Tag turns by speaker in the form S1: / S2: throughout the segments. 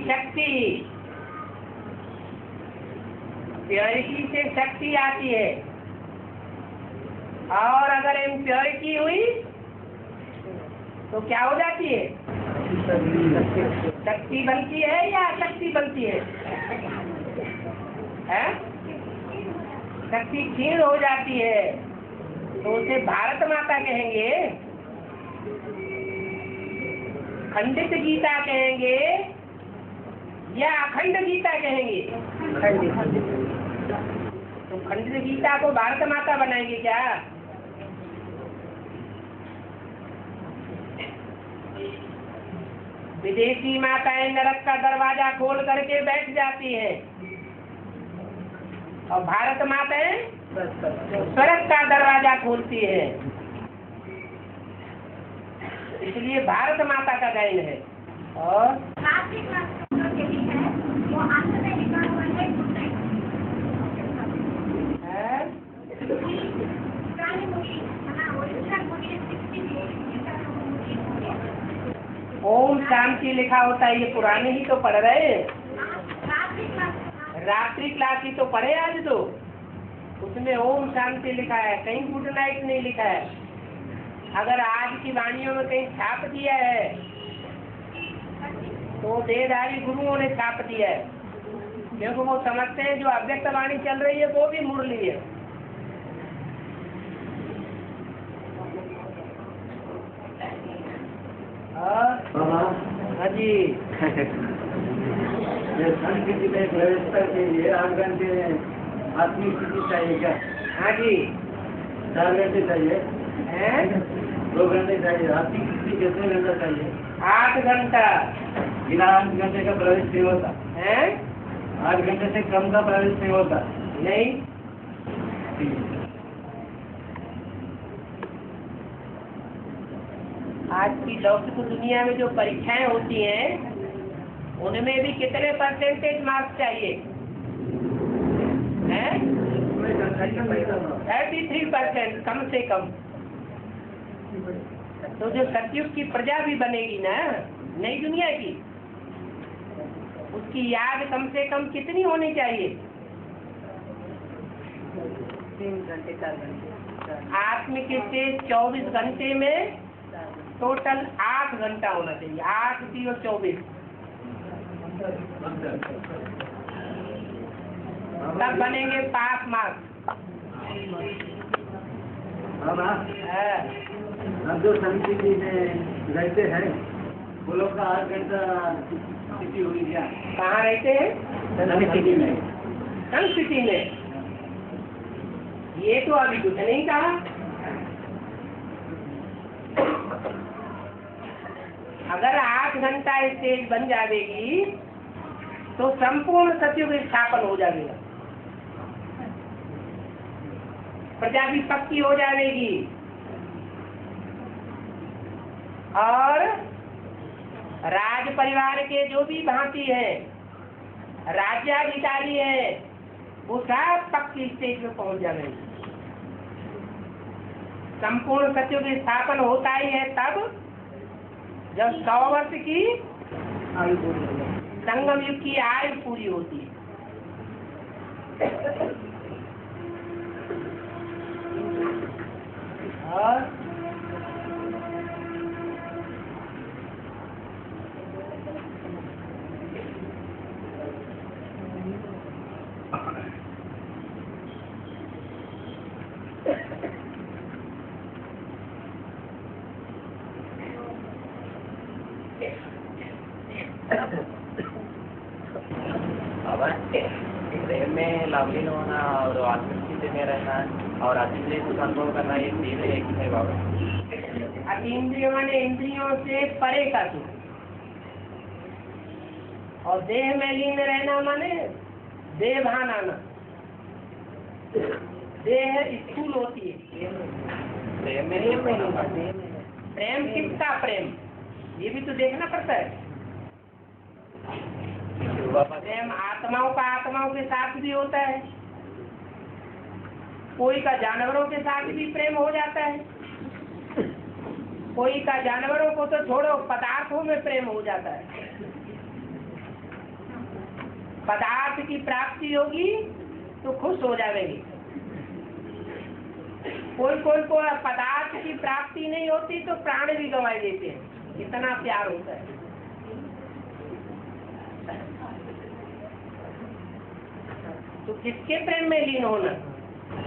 S1: शक्ति, प्योरिटी से शक्ति आती है। और अगर इम्प्योरिटी हुई तो क्या हो जाती है? शक्ति बनती है या अशक्ति बनती है? शक्ति क्षीण हो जाती है, तो उसे भारत माता कहेंगे, खंडित गीता कहेंगे या अखंड गीता कहेंगे? तो खंडित गीता को भारत माता बनाएंगे क्या? विदेशी माताएं नरक का दरवाजा खोल करके बैठ जाती हैं और भारत माताएं स्वर्ग का दरवाजा खोलती है। इसलिए भारत माता का गायन है। और ओम शांति लिखा होता है, ये पुराने ही तो पढ़ रहे हैं। रात्रि क्लास ही तो पढ़े आज, तो उसमें ओम शांति लिखा है, कहीं गुड नाइट नहीं लिखा है। अगर आज की वाणियों में कहीं छाप दिया है तो देहधारी गुरुओं ने छाप दिया है, क्योंकि वो समझते हैं जो अव्यक्त वाणी चल रही है वो भी मुरली है। हाँ जी,
S2: संस्कृति में व्यवस्था के लिए 8 घंटे आत्मिक स्थिति चाहिए क्या?
S1: हाँ जी,
S2: 4 घंटे चाहिए,
S1: हैं?
S2: 2 घंटे चाहिए। आत्मिक स्थिति कितने घंटा चाहिए?
S1: 8 घंटा।
S2: बिना 8 घंटे का प्रवेश नहीं होता
S1: हैं?
S2: 8 घंटे से कम का प्रवेश नहीं होता।
S1: नहीं, आज की लौकिक दुनिया में जो परीक्षाएं होती हैं उनमें भी कितने परसेंटेज मार्क्स चाहिए? 33% कम से कम। तो जो सतयुग की प्रजा भी बनेगी ना, नई दुनिया की, उसकी याद कम से कम कितनी होनी चाहिए?
S3: 3 घंटे 4 घंटे।
S1: आत्मिक स्टेज 24 घंटे में टोटल 8 घंटा होना चाहिए। 8 0 24, तब बनेंगे पास मार्क्स।
S2: अब जो संस्कृति में रहते हैं वो लोग का 8 घंटा स्थिति हुई क्या?
S1: कहाँ रहते हैं?
S2: संस्कृति में।
S1: संस्कृति में ये तो अभी कुछ नहीं कहा। अगर 8 घंटा स्टेज बन जाएगी तो संपूर्ण सतयुग स्थापन हो जाएगा, प्रजा भी पक्की हो जाएगी और राज परिवार के जो भी भांति है, राज्याधिकारी है, वो सब पक्की स्टेज में पहुंच जाएंगे। संपूर्ण सतयुग स्थापन होता ही है तब जब 100 वर्ष की
S3: आयु पूरी हो जाए,
S1: संगम युग की आयु पूरी होती है। और
S4: प्रेम में लाभलीन होना और आत्मिक स्थिति में रहना और अतीन्द्रिय सुख अनुभव करना, ये तीन एक ही है बाबा।
S1: अतीन्द्रिय माने इंद्रियों से परे का सुख, और देह में लीन रहना माने देह भान आना। देह स्थूल होती है,
S4: प्रेम में नहीं होना।
S1: प्रेम किसका प्रेम, ये भी तो देखना पड़ता है। प्रेम आत्माओं का आत्माओं के साथ भी होता है, कोई का जानवरों के साथ भी प्रेम हो जाता है, कोई का जानवरों को तो छोड़ो पदार्थों में प्रेम हो जाता है। पदार्थ की प्राप्ति होगी तो खुश हो जाएगी। कोई कोई को पदार्थ की प्राप्ति नहीं होती तो प्राण भी गंवा देते हैं, इतना प्यार होता है। तो किसके प्रेम में लीन होना?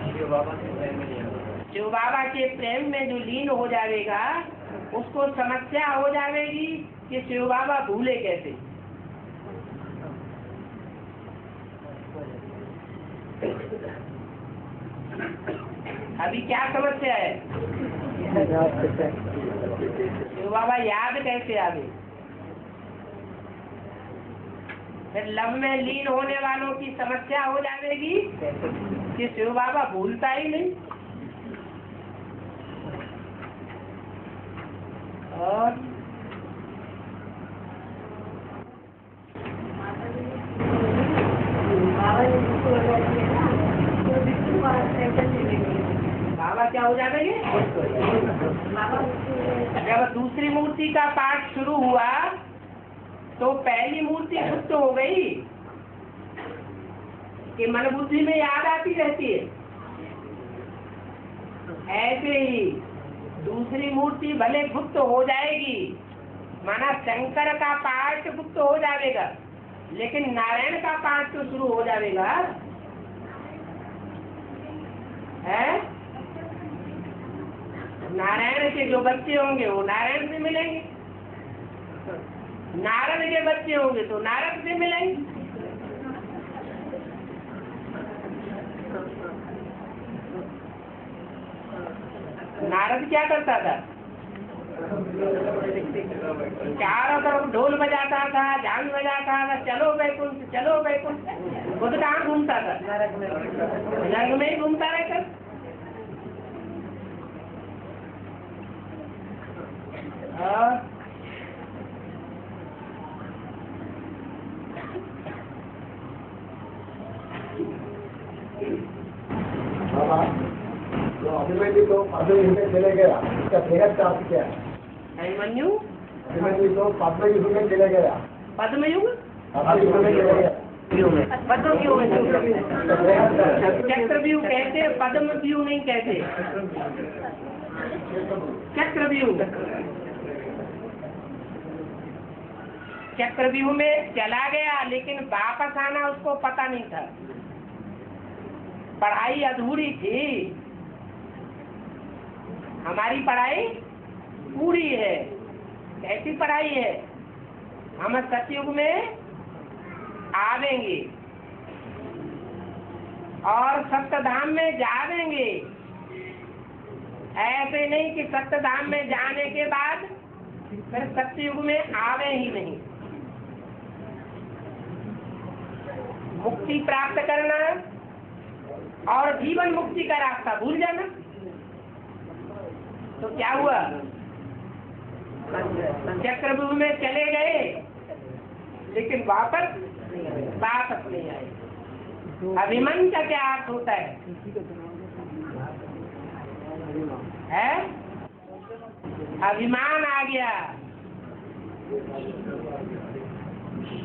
S4: शिव बाबा के प्रेम में लीन होना।
S1: शिव बाबा के प्रेम में जो लीन हो जाएगा उसको समस्या हो जाएगी कि शिव बाबा भूले कैसे। अभी क्या समस्या है? शिव बाबा याद कैसे आवे? फिर लव में लीन होने वालों की समस्या हो जाएगी कि शिव बाबा भूलता ही नहीं। और बाबा क्या हो जाएंगे? जब दूसरी मूर्ति का पाठ शुरू हुआ तो पहली मूर्ति गुप्त हो गई कि मन बुद्धि में याद आती रहती है। ऐसे ही दूसरी मूर्ति भले गुप्त हो जाएगी, माना शंकर का पाठ गुप्त हो जाएगा, लेकिन नारायण का पाठ तो शुरू हो जाएगा है। नारायण के जो बच्चे होंगे वो नारायण से मिलेंगे, नारद के बच्चे होंगे तो नारद से मिलेंगे। नारद क्या करता था? चारों तरफ ढोल बजाता था, झांझ बजाता था, चलो बैकुंठ चलो बैकुंठ। खुद कहाँ घूमता था? नर्क में ही घूमता रहता।
S2: अभिमन्यु तो पद्मयुग में चले गया, इसका बेहद का अर्थ क्या है?
S1: अभिमन्यु
S2: तो पद्मयुग में चले गया।
S1: पद्मयुग चक्रव्यूह कहते, पद्म व्यूह नहीं कहते। चक्रव्यूह, चक्रव्यूह में चला गया लेकिन वापस आना उसको पता नहीं था। पढ़ाई अधूरी थी, हमारी पढ़ाई पूरी है। कैसी पढ़ाई है? हम सतयुग में आवेंगे और सप्तधाम में जावेंगे। ऐसे नहीं कि सप्तधाम में जाने के बाद फिर सतयुग में आवे ही नहीं। मुक्ति प्राप्त करना और जीवन मुक्ति का रास्ता भूल जाना। तो क्या हुआ? चक्रव्यूह में चले गए लेकिन वापस नहीं आए। अभिमान का क्या अर्थ होता है? अभिमान आ गया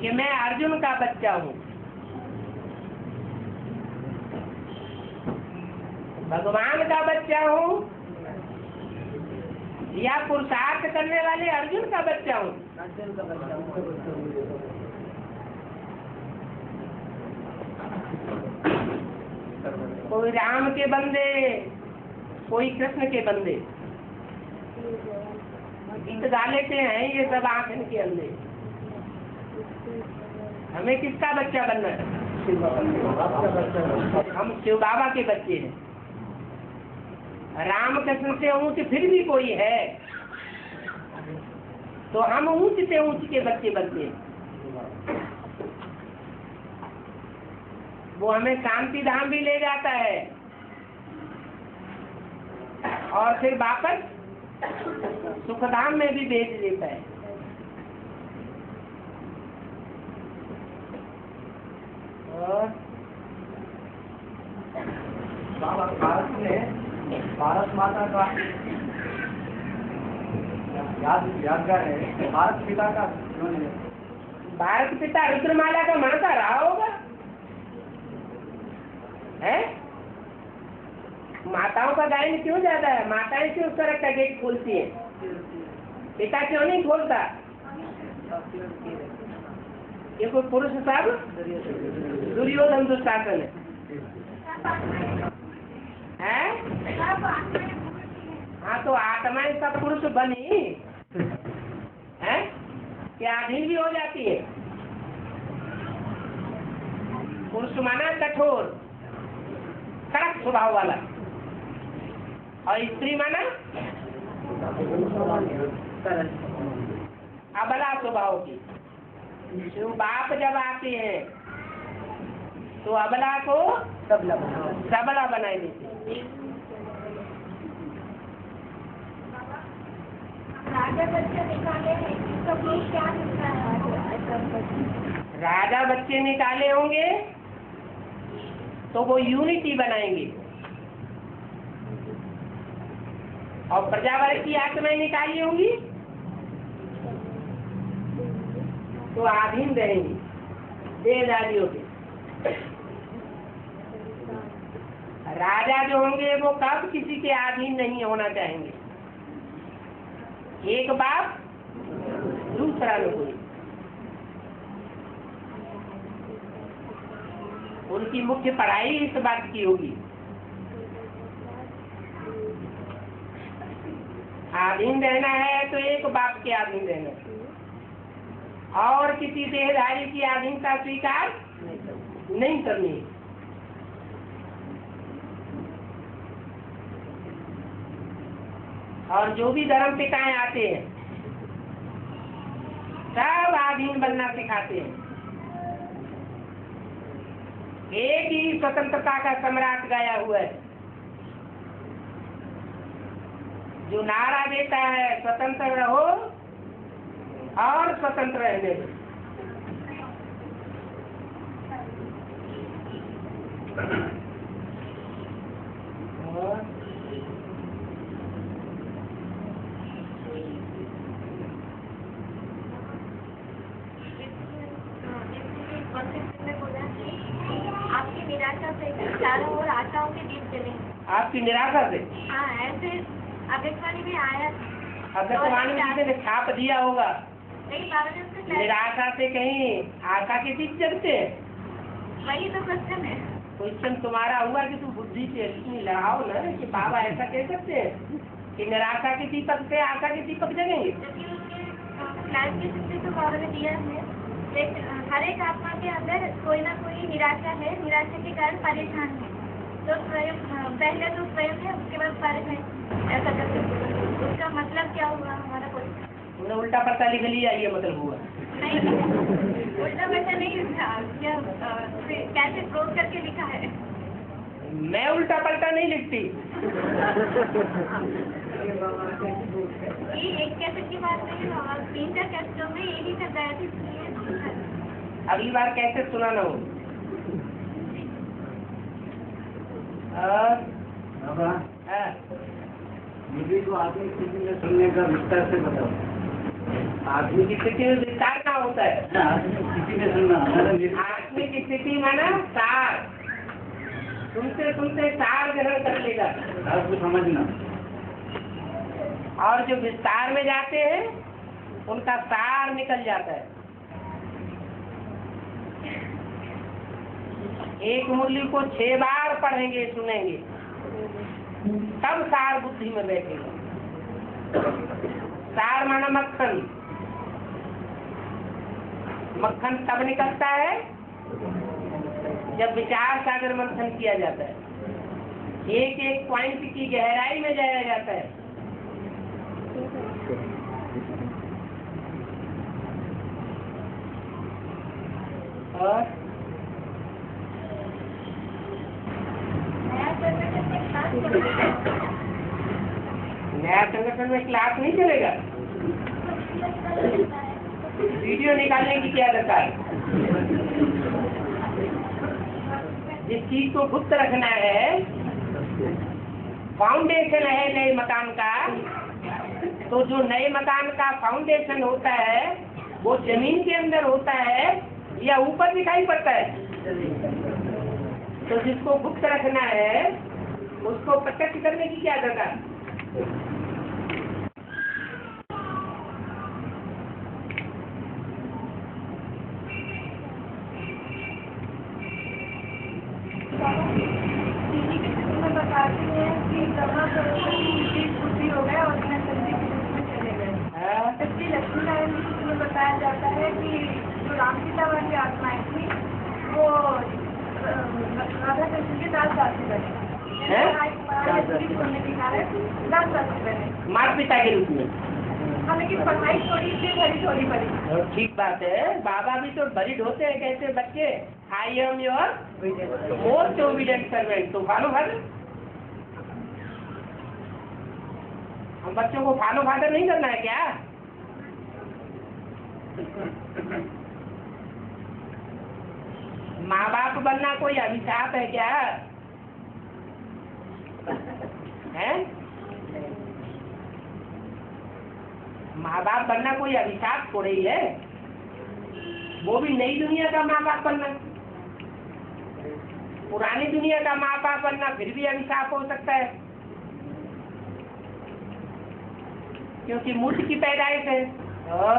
S1: कि मैं अर्जुन का बच्चा हूँ, भगवान का बच्चा हूँ, या पुरुषार्थ करने वाले अर्जुन का बच्चा हूँ। कोई राम के बंदे, कोई कृष्ण के बंदे। गीत गा लेते हैं ये सब आंख के अंदर। हमें किसका बच्चा बनना है? हम शिव बाबा के बच्चे हैं। राम कृष्ण से ऊंच फिर भी कोई है तो हम ऊंच से ऊंच के बच्चे बनते हैं। वो हमें शांति धाम भी ले जाता है और फिर वापस सुखधाम में भी भेज देता है। और
S2: भारत माता का यादगार है। भारत पिता का
S1: भारत पिता रुद्रमाला का मणका रहा होगा है? माताओं का गायन क्यों ज्यादा है? माताएं क्यों उस तरह का गेट खोलती है? पिता क्यों नहीं खोलता? ये कोई पुरुष सब दुर्योधन दुशासन है? हाँ तो आत्माएं सब पुरुष बनी है क्या? अधीन भी हो जाती है। पुरुष माना कठोर कड़क स्वभाव वाला, और स्त्री माना अबला स्वभाव की। तो बाप जब आते हैं तो अबला को सबला बनाए देते।
S5: राजा बच्चे निकाले हैं, सब लोग क्या मिलता है?
S1: राजा बच्चे निकाले होंगे तो वो यूनिटी बनाएंगे, और प्रजावर्ग की आत्माएं निकाली होंगी तो अधीन रहेंगी देहधारियों के। राजा जो होंगे वो कब किसी के अधीन नहीं होना चाहेंगे। एक बाप दूसरा न कोई। उनकी मुख्य पढ़ाई इस बात की होगी, अधीन रहना है तो एक बाप के अधीन रहना है, और किसी देहधारी की अधीनता स्वीकार नहीं करनी। और जो भी धर्म पिताएं आते हैं सब अधीन बनना सिखाते हैं। एक ही स्वतंत्रता का सम्राट गाया हुआ है जो नारा देता है स्वतंत्र रहो और स्वतंत्र रहने दो।
S5: आपकी निराशा से चारों ओर आशाओं के दीप जले।
S1: आपकी निराशा से?
S5: हाँ, ऐसे आकाशवाणी में आया।
S1: आकाशवाणी में किसी ने छाप दिया होगा।
S5: नहीं बाबा जी, उसका
S1: निराशा से कहीं आशा के दीप जलते हैं?
S5: वही तो क्वेश्चन है।
S1: क्वेश्चन तुम्हारा हुआ कि तुम बुद्धि से इतनी लगाओ ना कि बाबा ऐसा कह सकते हैं कि निराशा के दीपक से आशा के दीपक जगेंगे।
S5: जबकि उसके लाइफ की स्थिति तो बाबा ने दिया है, हर एक आत्मा के अंदर कोई ना कोई निराशा है, निराशा के कारण परेशान है। तो स्वयं पहले तो स्वयं है, उसके बाद फर्क है। ऐसा करके उसका मतलब क्या हुआ हमारा?
S1: तुमने उल्टा पता लिख लिया, ये मतलब हुआ?
S5: नहीं, उल्टा पता नहीं लिखा, कैसे प्रूव करके लिखा है।
S1: मैं उल्टा पलटा नहीं लिखती।
S5: ये एक कैसेट की बात नहीं, और 3-4 कैसेटों में ये भी कर गया था।
S1: अगली बार कैसे सुनाना हो।
S2: मुझे तो आत्मिक स्थिति में सुनने का विस्तार से बताओ।
S1: आत्मिक स्थिति में विस्तार क्या होता है?
S2: आत्मिक स्थिति में सुनना।
S1: आत्मिक स्थिति माना सार, सुनते सुनते सार ग्रहण कर लेगा।
S2: आपको समझना।
S1: और जो विस्तार में जाते हैं उनका सार निकल जाता है। एक मुरली को 6 बार पढ़ेंगे सुनेंगे तब सार बुद्धि में बैठेगा। सार माना मक्खन। मक्खन तब निकलता है जब विचार सागर मंथन किया जाता है, एक एक पॉइंट की गहराई में जाया जाता है। और नया संगठन में क्लास नहीं चलेगा। वीडियो निकालने की क्या दरकार? जिस चीज को गुप्त रखना है, फाउंडेशन है नए मकान का, तो जो नए मकान का फाउंडेशन होता है वो जमीन के अंदर होता है या ऊपर दिखाई पड़ता है? तो जिसको गुप्त रखना है उसको प्रत्यक्ष करने की क्या दरकार?
S5: बताते हैं कि ब्रह्मा बुद्धि हो गया और संधि के रूप में चले गए। जबकि लक्ष्मी नारायण जी में बताया जाता है कि जो राम सीता वाली आत्माएं थी वो राधा कृष्ण के दास दासी बने, होने के कारण दास दासी बने
S1: माता पिता के रूप में।
S5: हाँ, लेकिन पढ़ाई थोड़ी पड़ी।
S1: ठीक बात है, बाबा भी तो बरीड होते हैं कैसे बच्चे। I am your most obedient servant, तो फॉलो फादर। हम बच्चों को फॉलो फादर नहीं करना है क्या? माँ बाप बनना कोई अभिशाप है क्या है? माँ बाप बनना कोई अभिशाप हो रही है? वो भी नई दुनिया का माँ बाप बनना, पुरानी दुनिया का माँ बाप बनना फिर भी अभिशाप हो सकता है, क्योंकि मूर्ख की पैदाइश है। और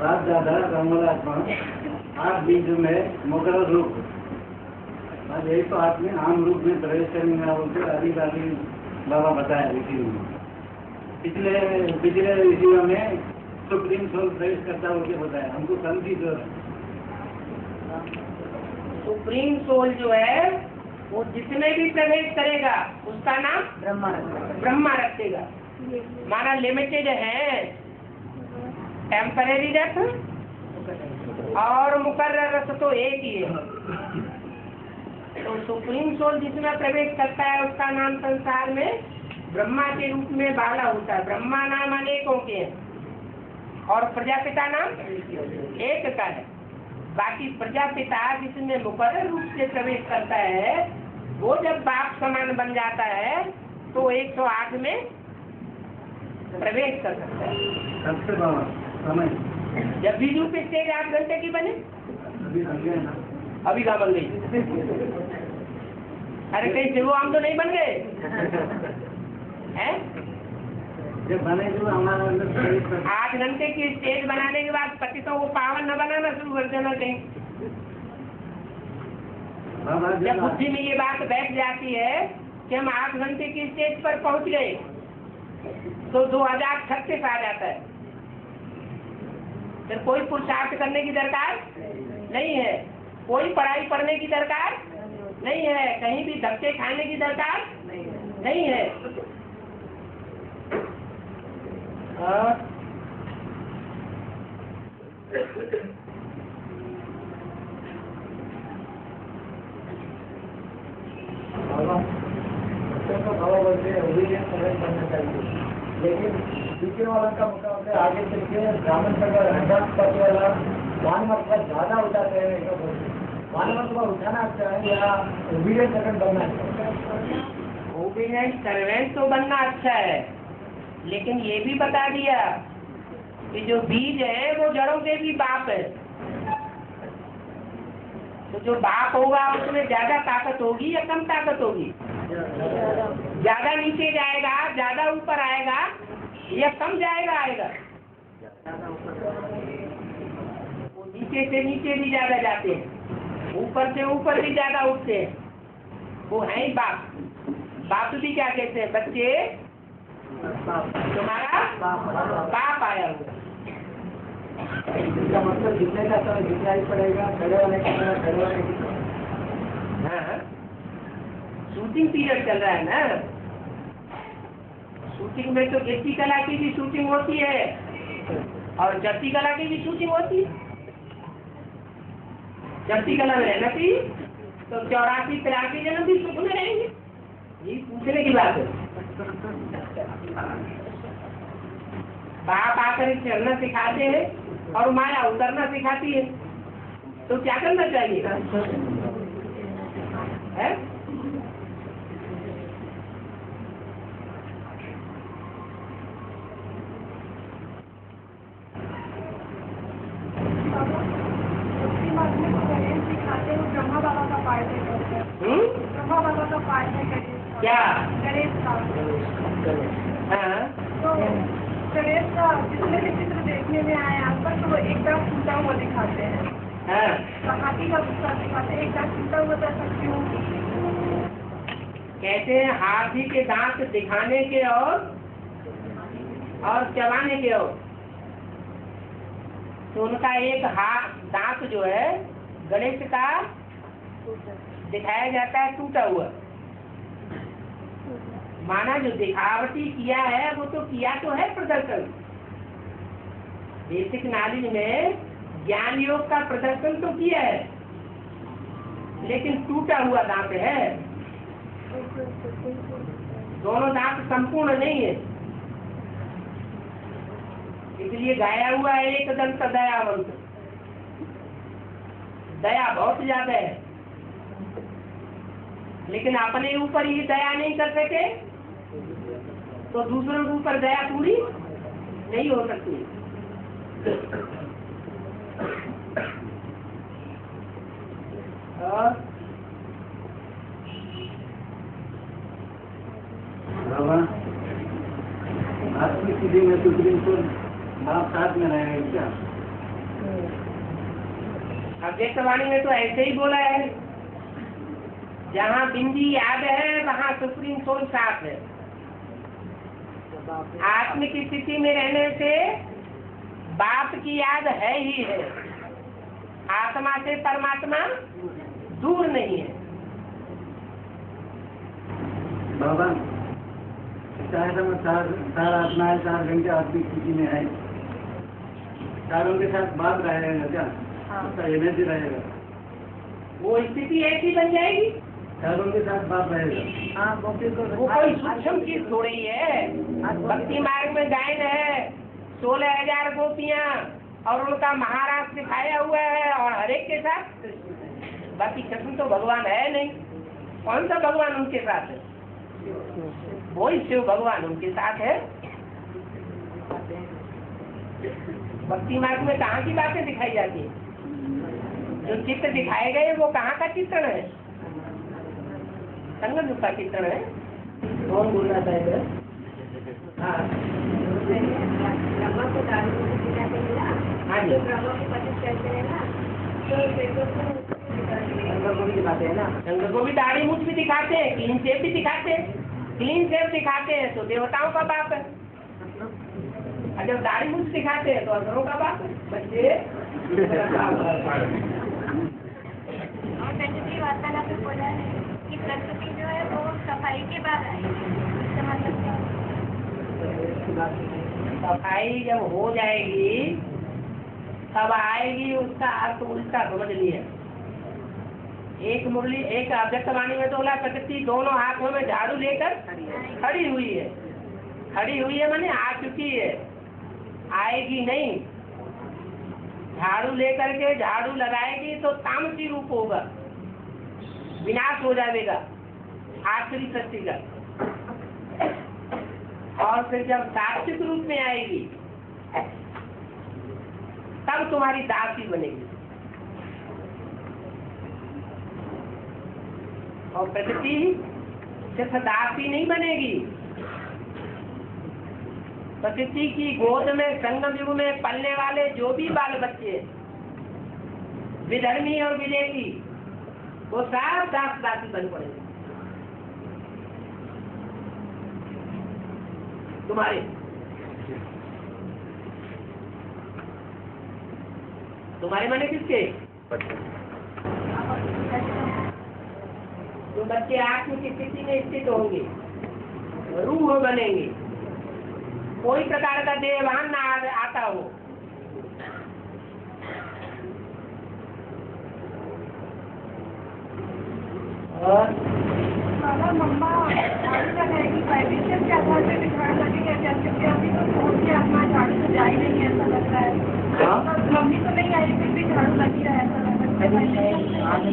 S2: बाप दादा रामलात्मा आप बीज में मुकर्रर रूप, आज यही तो आप में आम रूप में प्रवेश करेंगे बोलते आदिवासी बाबा बताया ऋषि में। पिछले ऋषियों में सुप्रीम सोल प्रवेश करता होकर बताया हमको समझी जो है।
S1: सुप्रीम सोल जो है वो जिसमें भी प्रवेश करेगा उसका नाम ब्रह्मा रखेगा। माना लिमिटेड है, टेम्परेरी रथ और मुकर्रर रथ तो एक ही है। तो सुप्रीम सोल जिसमें प्रवेश करता है उसका नाम संसार में ब्रह्मा के रूप में बाला होता है। ब्रह्मा नाम अनेकों के हैं और प्रजापिता नाम एक का है। बाकी प्रजापिता जिसमें मुकर्रर रूप से प्रवेश करता है वो जब बाप समान बन जाता है तो 108 में प्रवेश कर सकता है।
S2: सबसे बाबा समय
S1: जब भी रूप स्टेज 8 घंटे की बने अभी कहाँ बन गई? अरे कहीं शिव हम तो नहीं बन गए हैं?
S2: जब बने जो हमारा
S1: 8 घंटे की स्टेज बनाने के बाद पतितों को पावन न बनाना शुरू कर देना कहीं। जब बुद्धि में ये बात बैठ जाती है कि हम 8 घंटे की स्टेज पर पहुंच गए तो 2036 आ जाता है। फिर कोई पुरुषार्थ करने की दरकार नहीं है, कोई पढ़ाई पढ़ने की दरकार नहीं है, कहीं भी धक्के खाने की दरकार नहीं है।
S2: बाबा बोलते हैं करना चाहिए, लेकिन दूसरे वालों का मुकाबले आगे चल के ब्राह्मण पद वाला मानव का ज्यादा उठाते हैं। मानव को उठाना अच्छा है या ओबीडिएंट सर्वेंट बनना अच्छा है?
S1: ओबीडिएंट सर्वेंट तो बनना अच्छा है, लेकिन ये भी बता दिया कि जो बीज है वो जड़ों के भी बाप है। तो जो बाप होगा उसमें ज्यादा ताकत होगी या कम ताकत होगी? ज्यादा नीचे जाएगा, ज्यादा ऊपर आएगा या कम जाएगा आएगा? वो नीचे से नीचे भी ज्यादा जाते हैं, ऊपर से ऊपर भी ज्यादा उठते हैं। वो है ही बाप। बाप भी क्या कहते हैं? बच्चे तुम्हारा बाप आया हुआ।
S2: इसका मतलब जितने का समय जितना ही पड़ेगा, खड़े होने का समय खड़े होने की।
S1: हाँ, शूटिंग पीरियड चल रहा है ना। शूटिंग में तो गिट्टी कला की भी शूटिंग होती है और जट्टी कला की भी शूटिंग होती है। जट्टी कला में रहना चाहिए तो 84-83 जन्म भी सुख में रहेंगे। ये पूछने की बात है। बाप आकर चलना सिखाते हैं और माया उतरना सिखाती है, तो क्या करना चाहिए है?
S3: दिखाते हैं ब्रह्मा बाबा का पार्ट है ब्रह्मा बाबा का पार्ट है
S1: क्या?
S3: गणेश का।
S1: हाँ
S3: तो गणेश का जितने भी चित्र देखने में आए आप पर तो वो एकदम टूटा हुआ दिखाते हैं।
S1: हाँ
S3: तो हाथी का गुस्सा दिखाते हैं एकदम टूटा हुआ जैसा क्यों?
S1: कहते हैं हाथी के दांत दिखाने के और चबाने के और, तो उनका एक दांत जो है गणेश का दिखाया जाता है टूटा हुआ। माना जो दिखावटी किया है वो तो किया तो है प्रदर्शन, बेसिक नॉलेज में ज्ञान योग का प्रदर्शन तो किया है, लेकिन टूटा हुआ दांत है। दोनों दांत संपूर्ण नहीं है, इसलिए गाया हुआ है एक दंत दयावंत। दया बहुत ज्यादा है, लेकिन अपने ऊपर ही दया नहीं कर सके तो दूसरों के ऊपर दया पूरी नहीं हो सकती। और
S2: आत्मिक स्थिति में सुप्रीम कोर्ट बाप साथ में रहेगा क्या?
S1: अव्यक्तवाणी में तो ऐसे ही बोला है, जहाँ बिंदी याद है वहाँ सुप्रीम सोल साथ है। आत्मिक स्थिति में रहने से बाप की याद है ही है, आत्मा से परमात्मा दूर नहीं है।
S2: बाबा चाहे तो चार आत्माएं 4 घंटे आत्मिक स्थिति में है, चारों के साथ बात रहेगा क्या? उसका एनर्जी रहेगा,
S1: वो स्थिति ऐसी बन जाएगी,
S2: चारों के साथ बात रहेगा।
S1: वो कोई सूक्ष्म चीज थोड़ी है। भक्ति मार्ग में गायन है 16,000 गोपियाँ और उनका महाराज सिखाया हुआ है और हरेक के साथ। बाकी कृष्ण तो भगवान है नहीं, कौन सा भगवान उनके साथ है? वही शिव भगवान उनके साथ है। भक्ति मार्ग में कहाँ की बातें दिखाई जाती है? जो चित्र दिखाए गए वो कहाँ का चित्रण है? संगम युग का चित्रण है। कौन बोलना चाहेगा? हाँ
S3: ब्रह्मा को दारू
S1: हाँ जी,
S3: ब्रह्मा को पति कहते हैं ना, तो
S1: शंकर को भी दिखाते हैं ना, शंकर को भी दाढ़ी मूछ भी दिखाते हैं, क्लीन शेप भी दिखाते हैं। क्लीन शेप दिखाते हैं तो देवताओं का बाप है, और जब दाढ़ी मूछ दिखाते हैं तो असुरों का बाप है। बच्चे
S5: और प्रकृति वार्तालाप में बोला है कि प्रकृति जो है वो सफाई के बाद आएगी। इसका मतलब क्या है?
S1: सफाई जब हो जाएगी तब आएगी, उसका अर्थ उल्टा समझ लिया। एक मुरली एक अव्यक्तवाणी में तो बोला प्रकृति दोनों हाथों में झाड़ू लेकर खड़ी हुई है। खड़ी हुई है माने आ चुकी है, आएगी नहीं। झाड़ू लेकर के झाड़ू लगाएगी तो तामसी रूप होगा, विनाश हो जाएगा आखिरी सृष्टि का। और फिर जब सात्विक रूप में आएगी तब तुम्हारी दासी बनेगी। और प्रकृति सिर्फ दासी नहीं बनेगी, प्रकृति की गोद में संगम युग में पलने वाले जो भी बाल बच्चे विधर्मी और विदेशी वो सब दास दासी बन पड़ेंगे तुम्हारे। तुम्हारे माने किसके? जो बच्चे आत्म की स्थिति में स्थित होंगे, रूह बनेंगे, कोई प्रकार का देहभान ना आता हो। और
S3: बाबा मम्मा आगे रहेगी परमिशन के आधार पे बिठाड़ लगेगा, जैसे कि अभी तो फोन के अपना झाड़ू तो जा ही नहीं ऐसा लग रहा है। मम्मी तो नहीं आई फिर भी झाड़ू लगी रहा है ऐसा लग रहा है।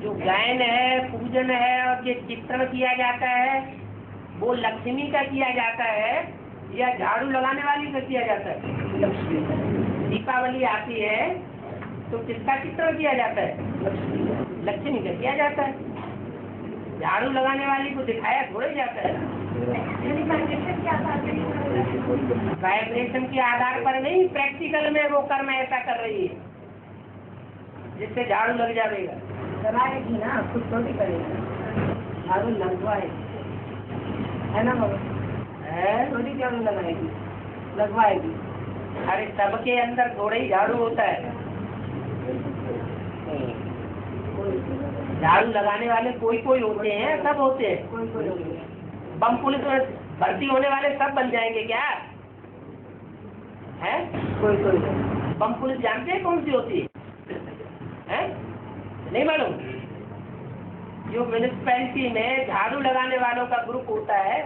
S1: जो गायन है, पूजन है और जो चित्रण किया जाता है वो लक्ष्मी का किया जाता है या झाड़ू लगाने वाली का किया जाता है? दीपावली आती है तो किसका चित्रण किया जाता है? लक्ष्मी का किया जाता है। झाड़ू लगाने वाली को दिखाया थोड़ा ही जाता है। वाइब्रेशन के आधार पर नहीं, प्रैक्टिकल में वो कर्म ऐसा कर रही है जिससे झाड़ू लग जाएगा।
S2: लगाएगी ना, खुद थोड़ी करेगी, झाड़ू लगवाएगी, है ना बाबा? थोड़ी झाड़ू लगाएगी, लगवाएगी।
S1: अरे सबके अंदर थोड़ा ही झाड़ू होता है। झाड़ू लगाने वाले कोई कोई होते हैं, सब होते हैं।
S2: कोई कोई होती है।
S1: बम पुलिस में भर्ती होने वाले सब बन जाएंगे क्या? है
S2: कोई कोई
S1: बम पुलिस जानते हैं कौन सी होती है? नहीं मालूम? जो म्यूनिसिपैलिटी में झाड़ू लगाने वालों का ग्रुप होता है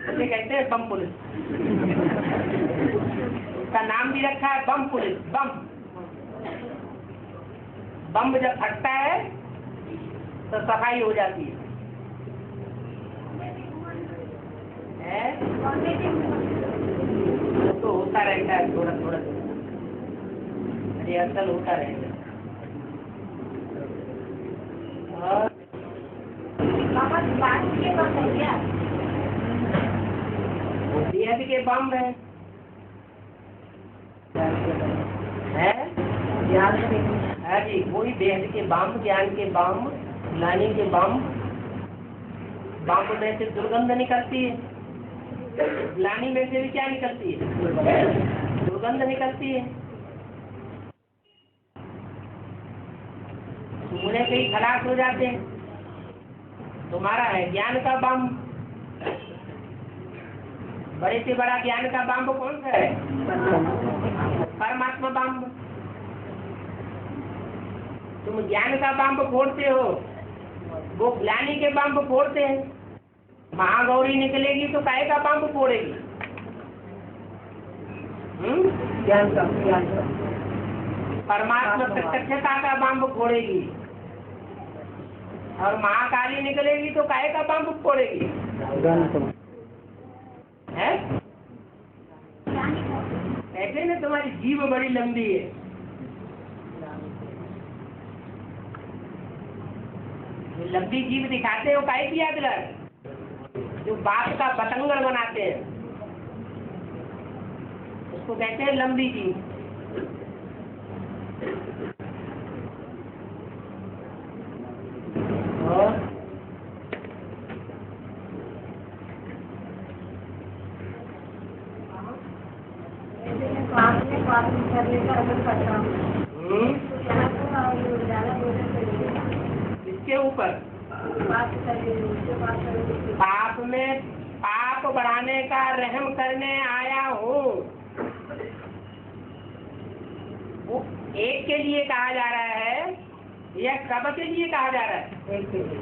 S1: उसे कहते हैं बम पुलिस। उसका नाम भी रखा है बम पुलिस। बम जब फटता है तो सफाई हो जाती है। तो होता रहता है थोड़ा थोड़ा, रिहर्सल होता रहेगा। और बेहद के बम है जी, वही बेहद के बम, ज्ञान के बम, लाने के बम। बम में से दुर्गंध निकलती है, ग्लानी में से भी क्या निकलती है? दुर्गंध निकलती है। सूंघने से ही खलास हो जाते हैं। तुम्हारा है ज्ञान का बम। बड़े से बड़ा ज्ञान का बम कौन सा है? परमात्मा बम। तुम ज्ञान का बम फोड़ते हो, वो ग्लानी के बम फोड़ते हैं। महागौरी निकलेगी तो काहे का बम फोड़ेगी?
S2: ज्ञान का
S1: परमात्मा प्रत्यक्षता का बम फोड़ेगी। और महाकाली निकलेगी तो काहे का बम फोड़ेगी? है ऐसे में तुम्हारी जीव बड़ी लंबी है। लंबी जीव दिखाते हो काहे की याद रख? जो बात का बतंगड़ बनाते हैं उसको कहते हैं लंबी जीव। और इसके ऊपर पाप में पाप बढ़ाने का रहम करने आया हूँ, वो एक के लिए कहा जा रहा है या सब के लिए कहा जा रहा है?
S2: एक के लिए।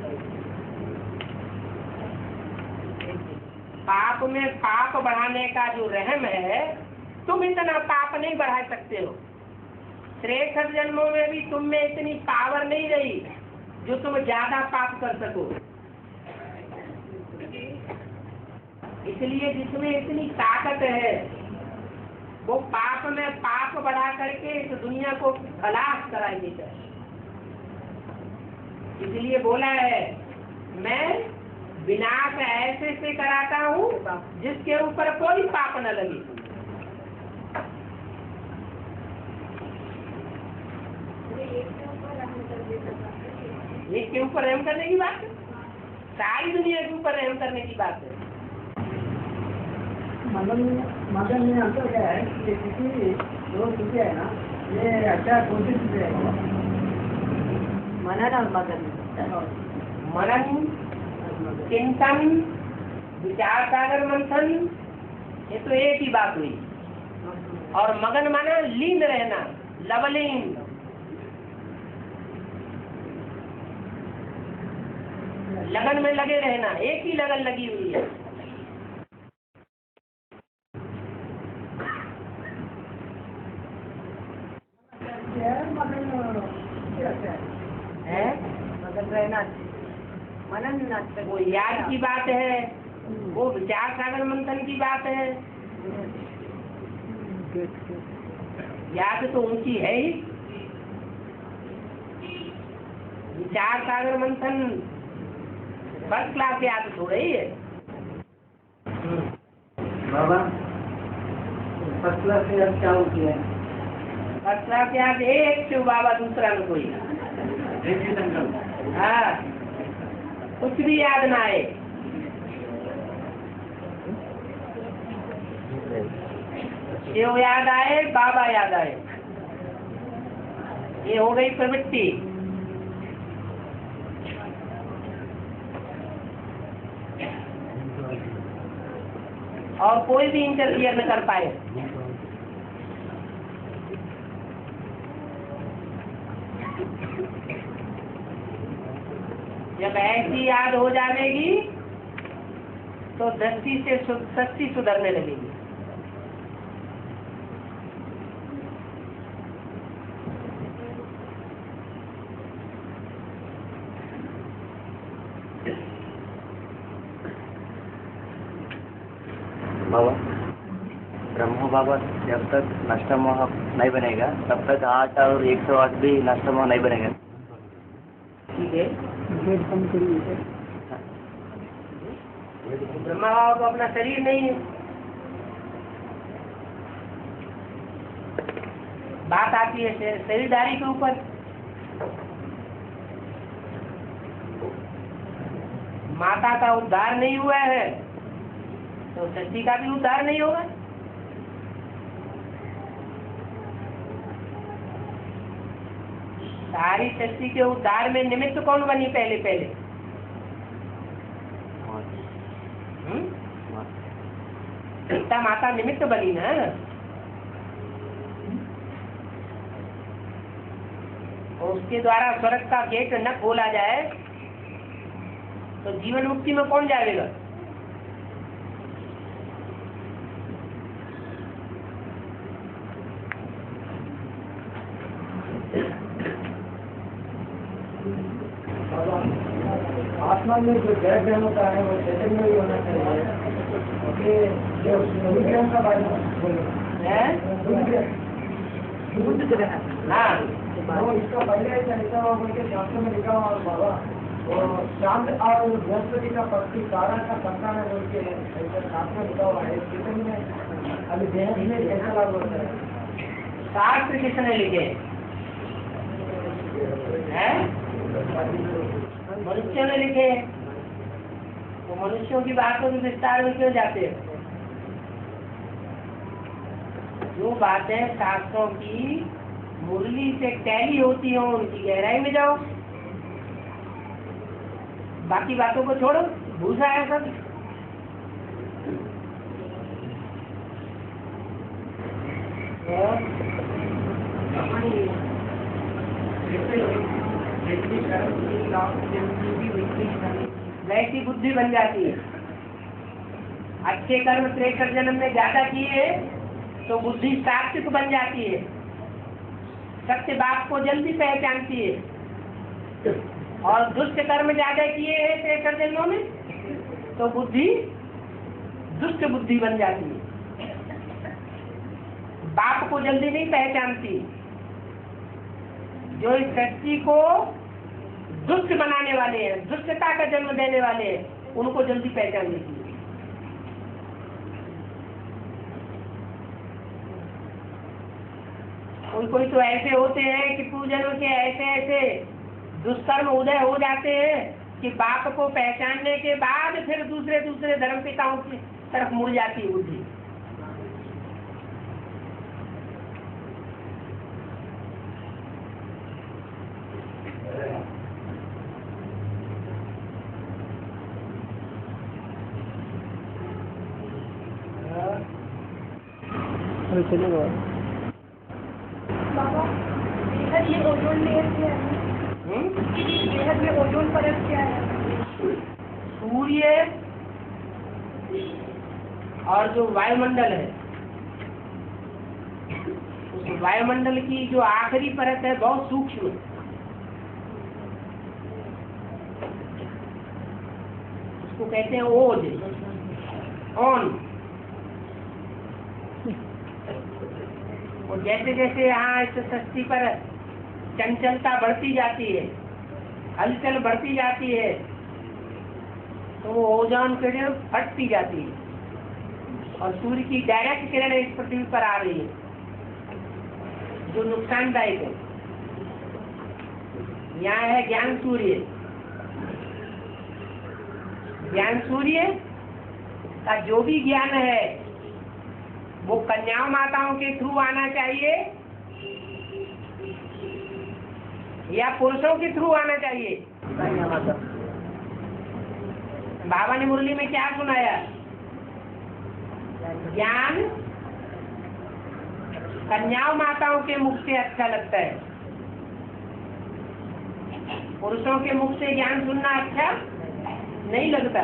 S1: पाप में पाप बढ़ाने का जो रहम है, तुम इतना पाप नहीं बढ़ा सकते हो। 63 जन्मों में भी तुम में इतनी पावर नहीं रही जो तुम ज्यादा पाप कर सको। इसलिए जिसमें इतनी ताकत है वो पाप में पाप बढ़ा करके इस दुनिया को खलास कराई देता है। इसलिए बोला है मैं विनाश ऐसे से कराता हूँ जिसके ऊपर कोई पाप न लगे। एक के ऊपर रहम करने की बात है, सारी दुनिया के ऊपर रहम करने की बात है।
S2: मगन में अंतर क्या है कि किसी दो चीजें है ना, ये अच्छा कौन सी चीजें है? मनन और मगन।
S1: मनन, चिंतन, विचार सागर मंथन, ये तो एक ही बात हुई। और मगन माना लीन रहना, लवलीन। लगन में लगे रहना, एक ही लगन लगी हुई है।
S2: मगन रहना, मनन
S1: वो याद की बात है, वो विचार सागर मंथन की बात है। याद तो ऊंची है ही। विचार सागर मंथन फर्स्ट क्लास याद थोड़ा ही है।
S2: बाबा फर्स्ट क्लास से याद क्या होती है?
S1: फर्स्ट क्लास याद एक शिव बाबा, दूसरा में कोई। हाँ, कुछ भी याद ना आए। शिव याद आए, बाबा याद आए, ये हो गई प्रवृत्ति। और कोई भी इंटरफियर न कर पाए। जब ऐसी याद हो जाएगी तो दृष्टि से सच्ची सुधरने लगेगी।
S4: बाबा ब्रह्म बाबा जब तक नष्टमोह नहीं बनेगा तब तक 8 और 108 भी नष्टमोह नहीं बनेगा।
S1: ठीक है, ब्रह्मा बाबा को अपना शरीर नहीं है। बात आती है शरीरधारी के ऊपर। माता का उद्धार नहीं हुआ है तो सृष्टि का भी उद्धार नहीं होगा। सारी सृष्टि के उद्धार में निमित्त कौन बनी? पहले पहले सीता माता निमित्त बनी ना। और उसके द्वारा स्वर्ग का गेट न खोला जाए तो जीवन मुक्ति में कौन जाएगा?
S2: आत्मा में जो जड़ ज्ञान होता है वो चैतन्य ही होना चाहिए। क्योंकि जो विज्ञान का बारे में वो इसका पहले ऐसा हुआ बोल के शास्त्र में लिखा हुआ बाबा। और चांद और बृहस्पति का पक्षी तारा का संतान है बोल के ऐसा शास्त्र में लिखा हुआ है। चैतन्य में अभी देह में कैसा लागू होता है?
S1: शास्त्र किसने लिखे हैं? मनुष्यों ने लिखे। तो मनुष्यों की बातों में विस्तार में क्यों जाते हैं? जो बातें शास्त्रों की मुरली से टैली होती हो उनकी गहराई में जाओ। बाकी बातों को छोड़ो, भूसा है सब। वैसी बुद्धि बन जाती है। अच्छे कर्म त्रेसठ जन्म में ज्यादा किए तो बुद्धि सात्विक बन जाती है। सत्य बात को जल्दी पहचानती है। और दुष्ट कर्म ज्यादा किए हैं त्रेसठ जन्मों में तो बुद्धि दुष्ट बुद्धि बन जाती है। बाप को जल्दी नहीं पहचानती। जो इस सृष्टि को दुष्ट बनाने वाले हैं, दुष्टता का जन्म देने वाले हैं, उनको जल्दी पहचान लेती है। कोई तो ऐसे होते हैं कि पूजनों के ऐसे ऐसे दुष्कर्म उदय हो जाते हैं कि बाप को पहचानने के बाद फिर दूसरे दूसरे धर्म पिताओं की तरफ मुड़ जाती है बुद्धि।
S3: बाबा बेहद ये ओजोन लेयर क्या है? बेहद में ओजोन परत क्या है?
S1: सूर्य और जो वायुमंडल है, उस वायुमंडल की जो आखिरी परत है बहुत सूक्ष्म। उसको कहते हैं ओज, ऑन। और जैसे जैसे यहाँ इस सृष्टि पर चंचलता बढ़ती जाती है, हलचल बढ़ती जाती है, तो वो ओजोन किरण फटती जाती है और सूर्य की डायरेक्ट किरण इस पृथ्वी पर आ रही है, जो नुकसानदायक है। यहाँ है ज्ञान सूर्य। ज्ञान सूर्य का जो भी ज्ञान है वो कन्या माताओं के थ्रू आना चाहिए या पुरुषों के थ्रू आना चाहिए। बाबा ने मुरली में क्या सुनाया? ज्ञान कन्या माताओं के मुख से अच्छा लगता है, पुरुषों के मुख से ज्ञान सुनना अच्छा नहीं लगता।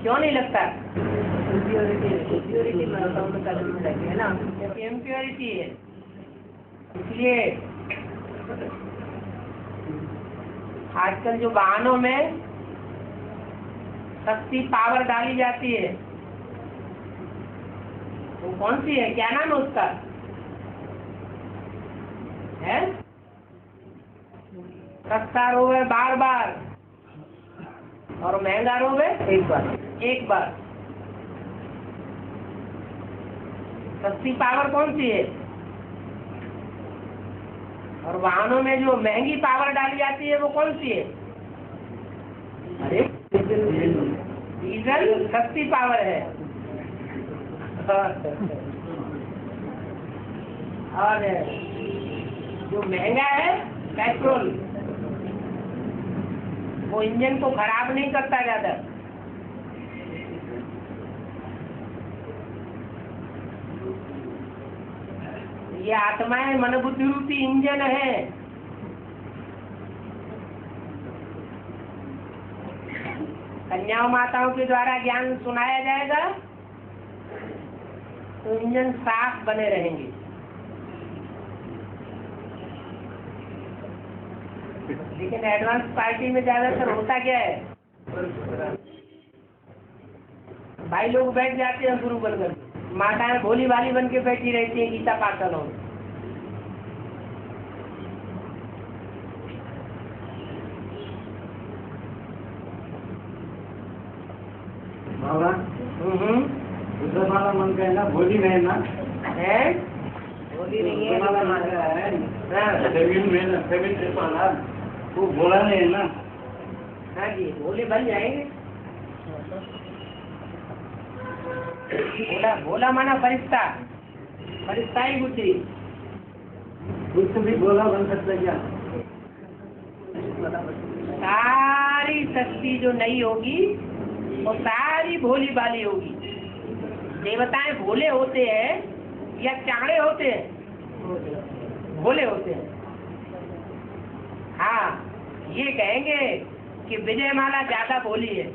S1: क्यों नहीं लगता? इम्प्योरिटी है। इसलिए आजकल जो वाहनों में शक्ति पावर डाली जाती है वो कौन सी है? क्या नाम है उसका? है सस्ता रोवे बार बार और महंगा रोवे एक बार। सस्ती पावर कौन सी है? और वाहनों में जो महंगी पावर डाली जाती है वो कौन सी है? अरे डीजल सस्ती पावर है और जो महंगा है पेट्रोल, वो इंजन को खराब नहीं करता ज्यादा। ये आत्माएं मन बुद्धि रूपी इंजन है। कन्या माताओं के द्वारा ज्ञान सुनाया जाएगा तो इंजन साफ बने रहेंगे। लेकिन एडवांस पार्टी में ज्यादातर होता क्या है? भाई लोग बैठ जाते हैं गुरु बनकर, माताएं भोली भाली बन के बैठी रहती है गीता पाठन हो।
S2: बाबा दूसरा वाला मन का है ना, भोली में है ना,
S1: है भोली नहीं है,
S2: वाला मन का है ना, वो भोला नहीं है ना।
S1: हाँ जी, भोले बन जाएंगे। भोला भोला माना फरिश्ता, फरिश्ता ही बुद्धि।
S2: कुछ भी भोला बन सकता है क्या?
S1: सारी शक्ति जो नहीं होगी वो सारी भोली भाली होगी। देवताएं भोले होते हैं या चांड़े होते हैं? भोले होते हैं। हाँ, ये कहेंगे कि विजयमाला ज्यादा भोली है।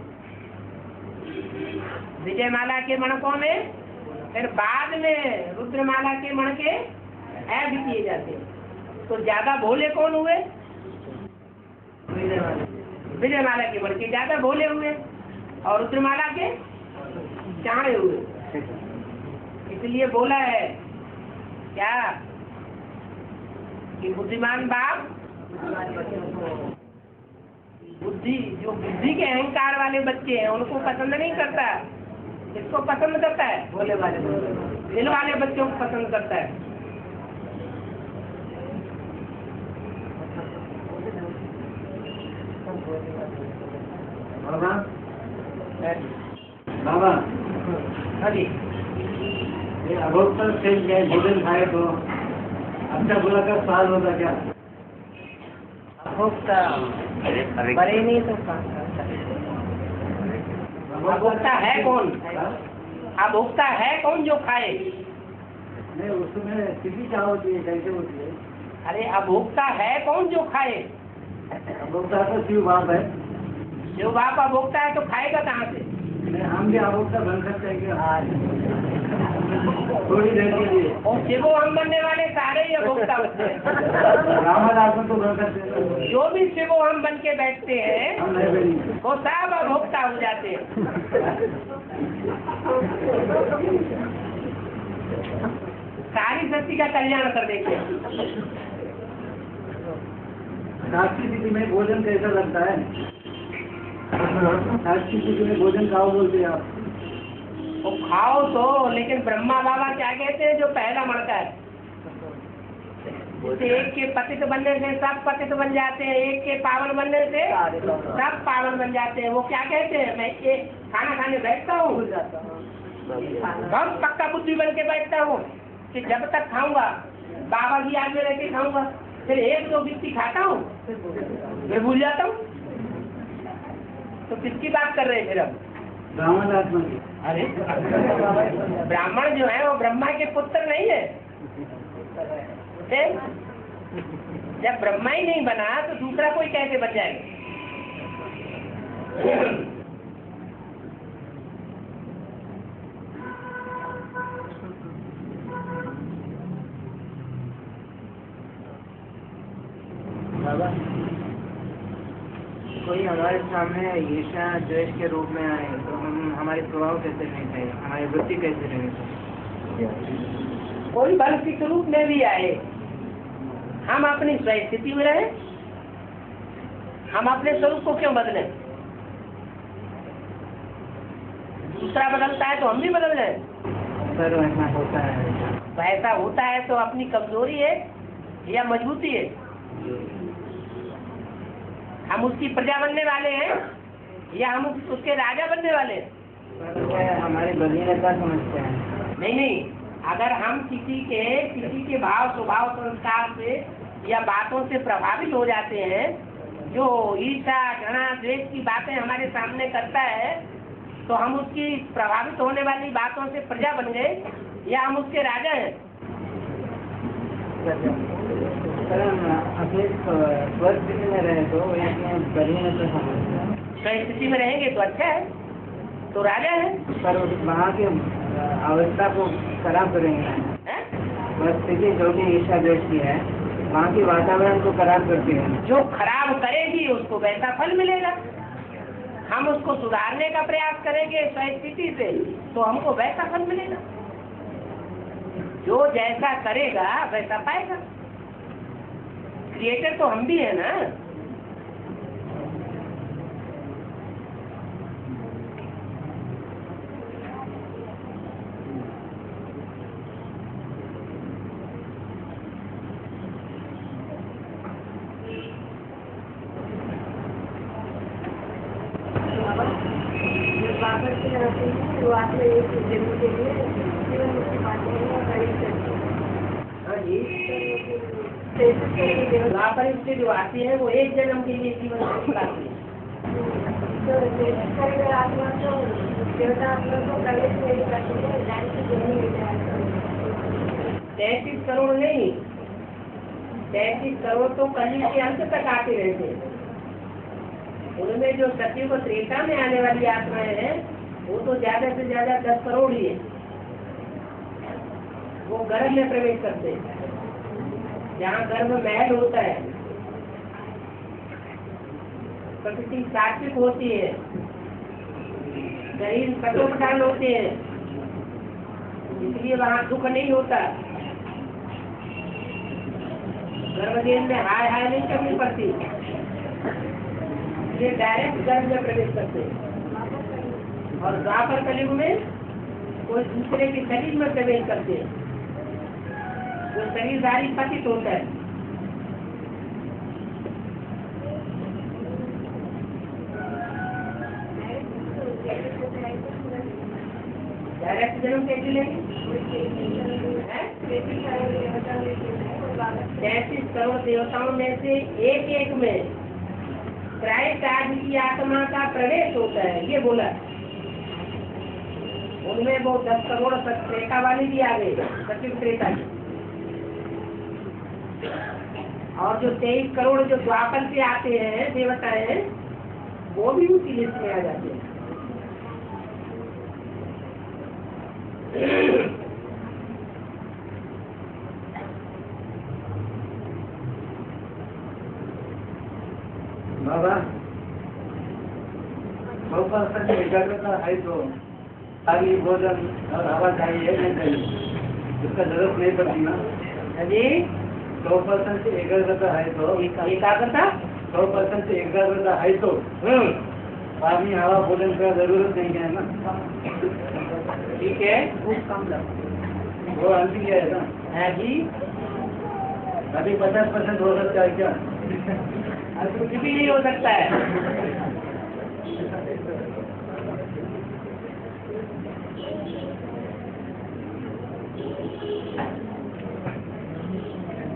S1: विजयमाला के मणकों में फिर बाद में रुद्रमाला के मणके ऐड किए जाते हैं, तो ज्यादा भोले कौन हुए? विजयमाला के मणके ज्यादा भोले हुए और रुद्रमाला के चांड़े हुए। इसलिए बोला है क्या कि बुद्धिमान बाप बुद्धि, जो बुद्धि के अहंकार वाले बच्चे हैं उनको पसंद नहीं करता। किसको पसंद करता है? भोले वाले, दिल वाले बच्चों को पसंद करता है।
S2: बाबा बाबा
S1: अभी
S2: ये अभोक्ता से क्या भोजन खाए तो अच्छा बुरा का स्वाद होता क्या?
S1: अभोक्ता बड़े नहीं तो अभोक्ता है कौन? अभोक्ता है कौन जो खाए?
S2: नहीं, उसमें किसी क्या होती है, कैसे होती है?
S1: अरे अभोक्ता है कौन जो खाए?
S2: अभोक्ता तो शिव बाप है।
S1: शिव बाप अभोक्ता है तो खाएगा कहाँ से?
S2: हम भी अभोक्ता बन सकते हैं क्या? थोड़ी देर के लिए।
S1: और शिवो हम बनने वाले सारे ही भोक्ता होते हैं।
S2: रामादास को ग्रहण करते हैं।
S1: जो भी शिवो हम बन के बैठते हैं
S2: हम नहीं बनी।
S1: वो सब अभोक्ता हो जाते हैं। सारी सृष्टि का कल्याण कर देते हैं।
S2: साक्षी स्थिति में भोजन कैसा लगता है? साक्षी स्थिति में भोजन खाओ बोलते हैं आप।
S1: वो खाओ तो, लेकिन ब्रह्मा बाबा क्या कहते हैं? जो पहला मरता है, जैसे एक के पतित बनने से सब पतित बन जाते हैं, एक के पावन बनने से सब पावन बन जाते हैं। वो क्या कहते हैं? मैं एक खाना खाने बैठता हूँ, बहुत पक्का बुद्धि बन के बैठता हूँ कि जब तक खाऊंगा बाबा की याद में रह के खाऊंगा, फिर एक दो गिट्टी खाता हूँ फिर भूल जाता हूँ। तो किसकी बात कर रहे हैं फिर हम?
S2: रामादास की।
S1: अरे ब्राह्मण जो है वो ब्रह्मा के पुत्र नहीं है। जब ब्रह्मा ही नहीं बना तो दूसरा कोई कैसे बन जाएगा?
S6: बाबा, कोई हमारे सामने ईर्ष्या द्वेष के रूप में आए तो हम हमारे प्रभाव कैसे रहने चाहिए, हमारी वृत्ति कैसे रहनी चाहिए?
S1: कोई बल के स्वरूप में भी आए, हम अपनी स्थिति में रहे, हम अपने स्वरूप को क्यों बदले? दूसरा बदलता है तो हम भी बदल जाए।
S6: सर ऐसा होता है?
S1: ऐसा होता है तो अपनी कमजोरी है या मजबूती है? हम उसकी प्रजा बनने वाले हैं या हम उसके राजा बनने वाले हैं?
S6: सर हमारे बलिनता समझते हैं।
S1: नहीं, अगर हम किसी के भाव स्वभाव संस्कार से या बातों से प्रभावित हो जाते हैं, जो ईर्ष्या घृणा द्वेष की बातें हमारे सामने करता है, तो हम उसकी प्रभावित होने वाली बातों से प्रजा बन गए या हम उसके राजा हैं?
S6: सर अपने स्वस्थ स्थिति में रहे तो बलिनता समझते हैं।
S1: स्वस्थ स्थिति में रहेंगे तो अच्छा है, तो राजा है।
S6: पर वहाँ की अवस्था को खराब करेंगे। स्थिति जो भी ईर्ष्या द्वेष की है, वहाँ की वातावरण को खराब करती है।
S1: जो खराब करेगी उसको वैसा फल मिलेगा। हम उसको सुधारने का प्रयास करेंगे स्थिति से तो हमको वैसा फल मिलेगा। जो जैसा करेगा वैसा पाएगा। क्रिएटर तो हम भी है ना।
S3: शुरुआत में एक जन्म के लिए जीवन मुक्ति पाते हैं,
S1: हाँ जी, द्वापर युग जो आती है वो एक जन्म के लिए जीवन मुक्ति पाती है।
S3: आत्मा तो देवता आत्मा को प्रवेश नहीं करते हैं, ज्ञान की जमीन मिल जाए।
S1: 33 करोड़ नहीं, 33 करोड़ तो कलयुग के अंत तक आते रहते हैं। उनमें जो सतयुग और त्रेता में आने वाली आत्माएं हैं वो तो ज्यादा से ज्यादा 10 करोड़ ही है। वो गर्भ में प्रवेश करते हैं, जहाँ गर्भ महल होता है, प्रकृति सात्विक होती है, शरीर कठोपठान होते हैं, इसलिए वहाँ दुख नहीं होता। गर्भदेह में हाय हाय नहीं करनी पड़ती, ये डायरेक्ट गर्भ में प्रवेश करते हैं। और द्वापर कलयुग में कोई दूसरे के शरीर में प्रवेश करते हैं, वो शरीरधारी पतित होता है। डायरेक्ट जन्म कैसे लेंगे? 33 करोड़ देवताओं में से एक एक में त्रैताज की आत्मा का प्रवेश होता है, ये बोला। उनमें वो 10 करोड़ त्रेता वाली भी आ गई, सचिव त्रेता की। और जो 23 करोड़ जो द्वापर से आते हैं देवताएं, वो भी उसी लिस्ट में आ जाते हैं।
S2: 100% एकाग्रता है तो खाली भोजन और हवा चाहिए नहीं चाहिए, उसका जरूरत नहीं पड़ती ना।
S1: जी
S2: 100% एकाग्रता है तो
S1: एकाग्रता
S2: 100% एकाग्रता है तो पानी हवा भोजन का जरूरत नहीं है ना।
S1: ठीक है।
S2: वो अंतिम है ना।
S1: है जी।
S2: अभी 50% हो सकता है क्या?
S1: अब कुछ भी नहीं हो सकता है।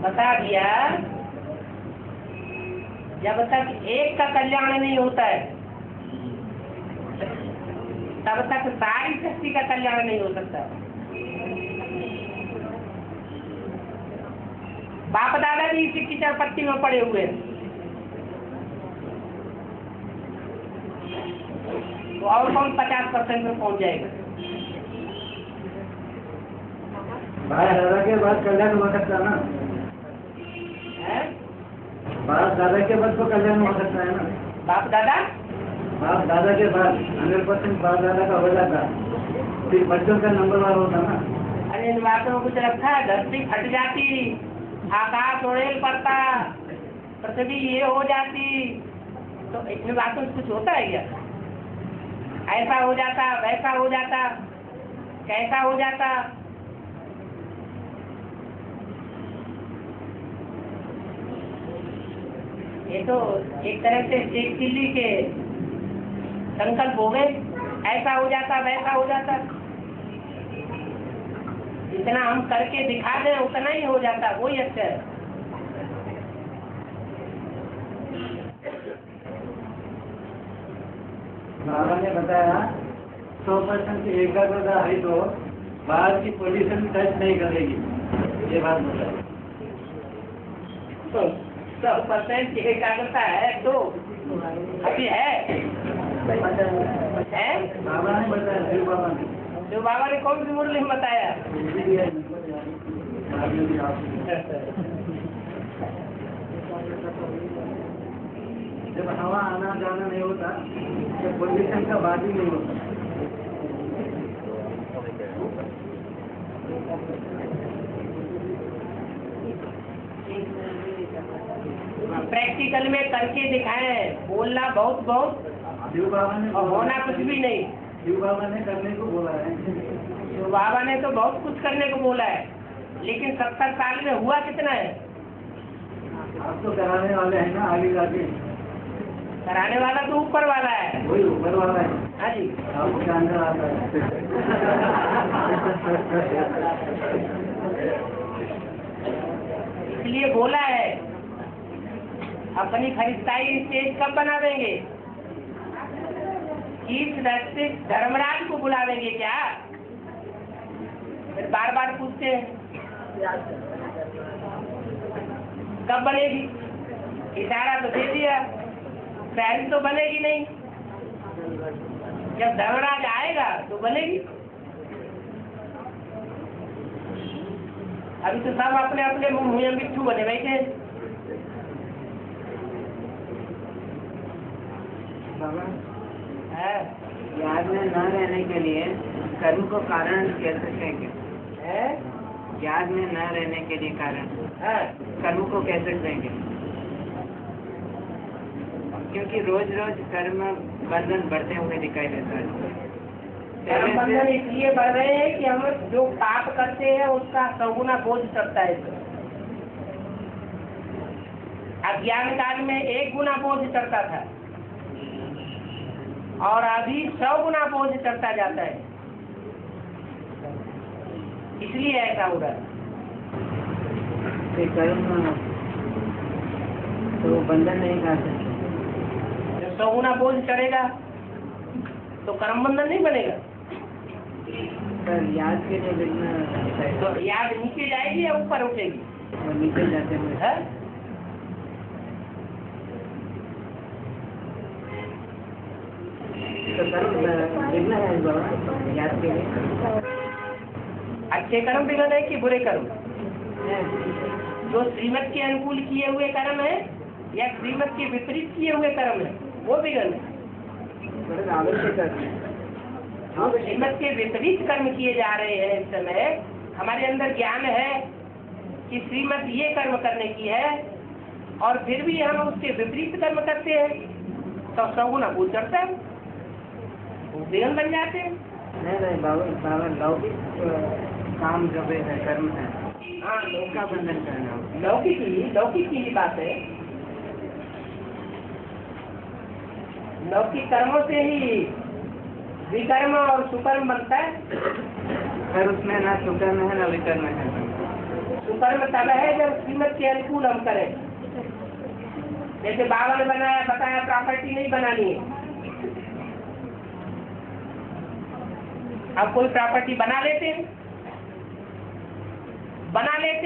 S1: बता दिया जब तक एक का कल्याण नहीं होता है तब तक सारी शक्ति का कल्याण नहीं हो सकता। बाप दादा भी इसी कीचड़ पट्टी में पड़े हुए हैं, तो और कौन 50% में पहुंच जाएगा?
S2: बाप दादा के बाद कल्याण हो सकता है ना।
S1: हैं?
S2: बाप दादा के बाद तो कल्याण हो सकता है ना।
S1: बाप दादा
S2: के बाद 100% बाप दादा का हो जाता, फिर बच्चों का नंबर वार होता ना।
S1: अरे इन बातों में कुछ रखा है? धरती फट जाती, आकाश उड़ेल पड़ता, पृथ्वी ये हो जाती, तो इन बातों से कुछ होता है क्या? ऐसा हो जाता, वैसा हो जाता, कैसा हो जाता? ये तो एक तरह से एक चिल्ली के संकल्प हो गए, ऐसा हो जाता, वैसा हो जाता। जितना हम करके दिखा दें उतना ही हो जाता, वही अच्छा है।
S2: बाबा ने बताया 100% एकाग्रता है तो बाहर की पोजीशन टच नहीं करेगी, ये बात बताया।
S1: 100% एकाग्रता है तो अभी है
S2: बाबा ने बताया, शिव बाबा ने।
S1: जो बाबा ने कौन सी मुरली में बताया?
S2: जब हवा आना जाना नहीं होता तो पोजीशन का बात ही नहीं होता।
S1: प्रैक्टिकल में करके दिखाए, बोलना बहुत बहुत
S2: शिव बाबा ने
S1: और होना कुछ भी नहीं।
S2: शिव बाबा ने करने को बोला है।
S1: तो बाबा ने तो बहुत कुछ करने को बोला है, लेकिन 70 साल में हुआ कितना है?
S2: आप तो कराने वाले हैं ना, आगे जाके
S1: कराने वाला तो ऊपर वाला है।
S2: वही ऊपर वाला है।
S1: हाँ जी।
S2: आपके अंदर आता है।
S1: इसलिए बोला है अपनी खरीदाई स्टेज कब बना देंगे? चीफ जस्टिस धर्मराज को बुलावेंगे क्या? फिर बार बार पूछते हैं कब बनेगी? इशारा तो दे दिया, पहले तो बनेगी नहीं। जब धर्मराज आएगा तो बनेगी। अभी तो सब अपने अपने मुंह में मिट्टू बने बैठे हैं।
S6: बाबा
S1: है?
S6: याद में न रहने के लिए कर्म को कारण कह सकते हैं?
S1: है?
S6: याद में न रहने के लिए कारण
S1: है?
S6: कर्म को कह सकते हैं? क्योंकि रोज रोज कर्म बंधन बढ़ते हुए दिखाई देता है।
S1: कर्म बंधन इसलिए बढ़ रहे हैं कि हम जो पाप करते हैं उसका 100 गुना बोझ चढ़ता है। अज्ञान काल में 1 गुना बोझ चढ़ता था और अभी 100 गुना बोझ चढ़ता जाता है, इसलिए ऐसा हो रहा है।
S6: कर्म तो बंधन नहीं कर सकते।
S1: जब 100 गुना बोझ चढ़ेगा तो कर्म बंधन नहीं बनेगा।
S6: पर याद के लिए लिखना चाहिए।
S1: तो याद नीचे जाएगी या ऊपर उठेगी?
S6: और नीचे जाते हुए
S1: है?
S6: तो कर्म लिखना है बाबा याद के लिए।
S1: अच्छे कर्म बिगड़ है कि बुरे कर्म? जो श्रीमत के अनुकूल किए हुए कर्म है या श्रीमत के विपरीत किए हुए कर्म है, वो बिगड़ है।
S6: अवश्य कर्म है।
S1: जो श्रीमत के विपरीत कर्म किए जा रहे हैं इस समय, हमारे अंदर ज्ञान है कि श्रीमत ये कर्म करने की है और फिर भी हम उसके विपरीत कर्म करते हैं तो 100 गुना भूल करता है, वो विघ्न बन जाते हैं।
S6: नहीं बाबा लौकिक काम जो है कर्म है,
S1: हाँ,
S6: उसका बंधन करना
S1: लौकिक की ही बात है। लौकिक कर्मों से ही विकर्म और सुकर्म बनता है।
S6: पर उसमें ना सुकर्म है ना विकर्म है।
S1: सुकर्म तब है जब श्रीमत के अनुकूल हम करें। जैसे बाबा ने बताया प्रॉपर्टी नहीं बनानी है, अब कोई प्रॉपर्टी बना लेते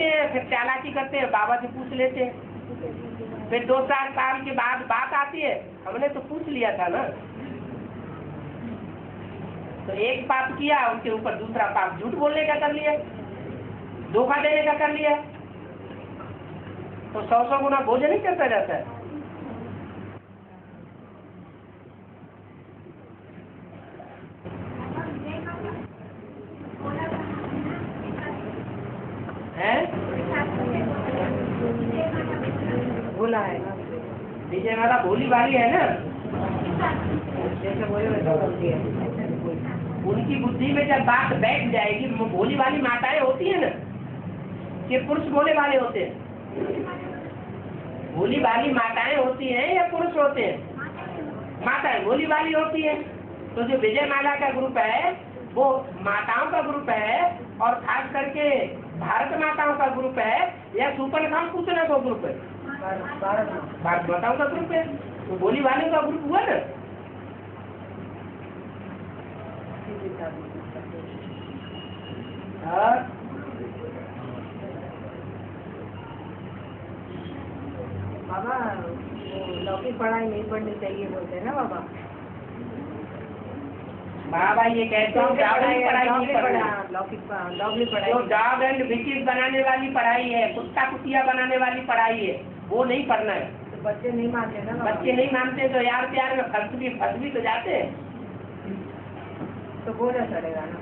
S1: हैं, फिर चालाकी करते हैं, बाबा से पूछ लेते हैं, फिर 2-4 साल के बाद बात आती है, हमने तो पूछ लिया था ना। तो एक पाप किया, उसके ऊपर दूसरा पाप झूठ बोलने का कर लिया, धोखा देने का कर लिया, तो 100 गुना बोझ नहीं करता जाता है।
S6: बोला है ना
S1: विजय माता भोली भाली है ना,
S6: जैसे बोले वैसा बोलती है।
S1: उनकी बुद्धि में जब बात बैठ जाएगी, भोली वाली माताएं होती है ना, कि पुरुष भोले वाले होते हैं, भोली वाली माताएं होती हैं या पुरुष होते हैं? माताएं भोली वाली होती है। तो जो विजय माला का ग्रुप है वो माताओं का ग्रुप है, और खास करके भारत माताओं का ग्रुप है या सुपर खान पूछना का ग्रुप है? भारत माताओं का ग्रुप है, तो भोली वालों का ग्रुप हुआ ना।
S6: बाबा लौकिक पढ़ाई नहीं पढ़नी चाहिए बोलते हैं ना बाबा।
S1: बाबा ये कहते हैं पढ़ाई नहीं पढ़ना,
S6: लौकिक पढ़ाई
S1: जो डॉग एंड विचेस बनाने वाली पढ़ाई है, कुत्ता कुतिया बनाने वाली पढ़ाई है, वो नहीं पढ़ना है।
S6: तो बच्चे नहीं मानते ना,
S1: बच्चे नहीं मानते तो यार प्यार में फंस भी तो जाते हैं,
S6: तो बोझा चढ़ेगा ना।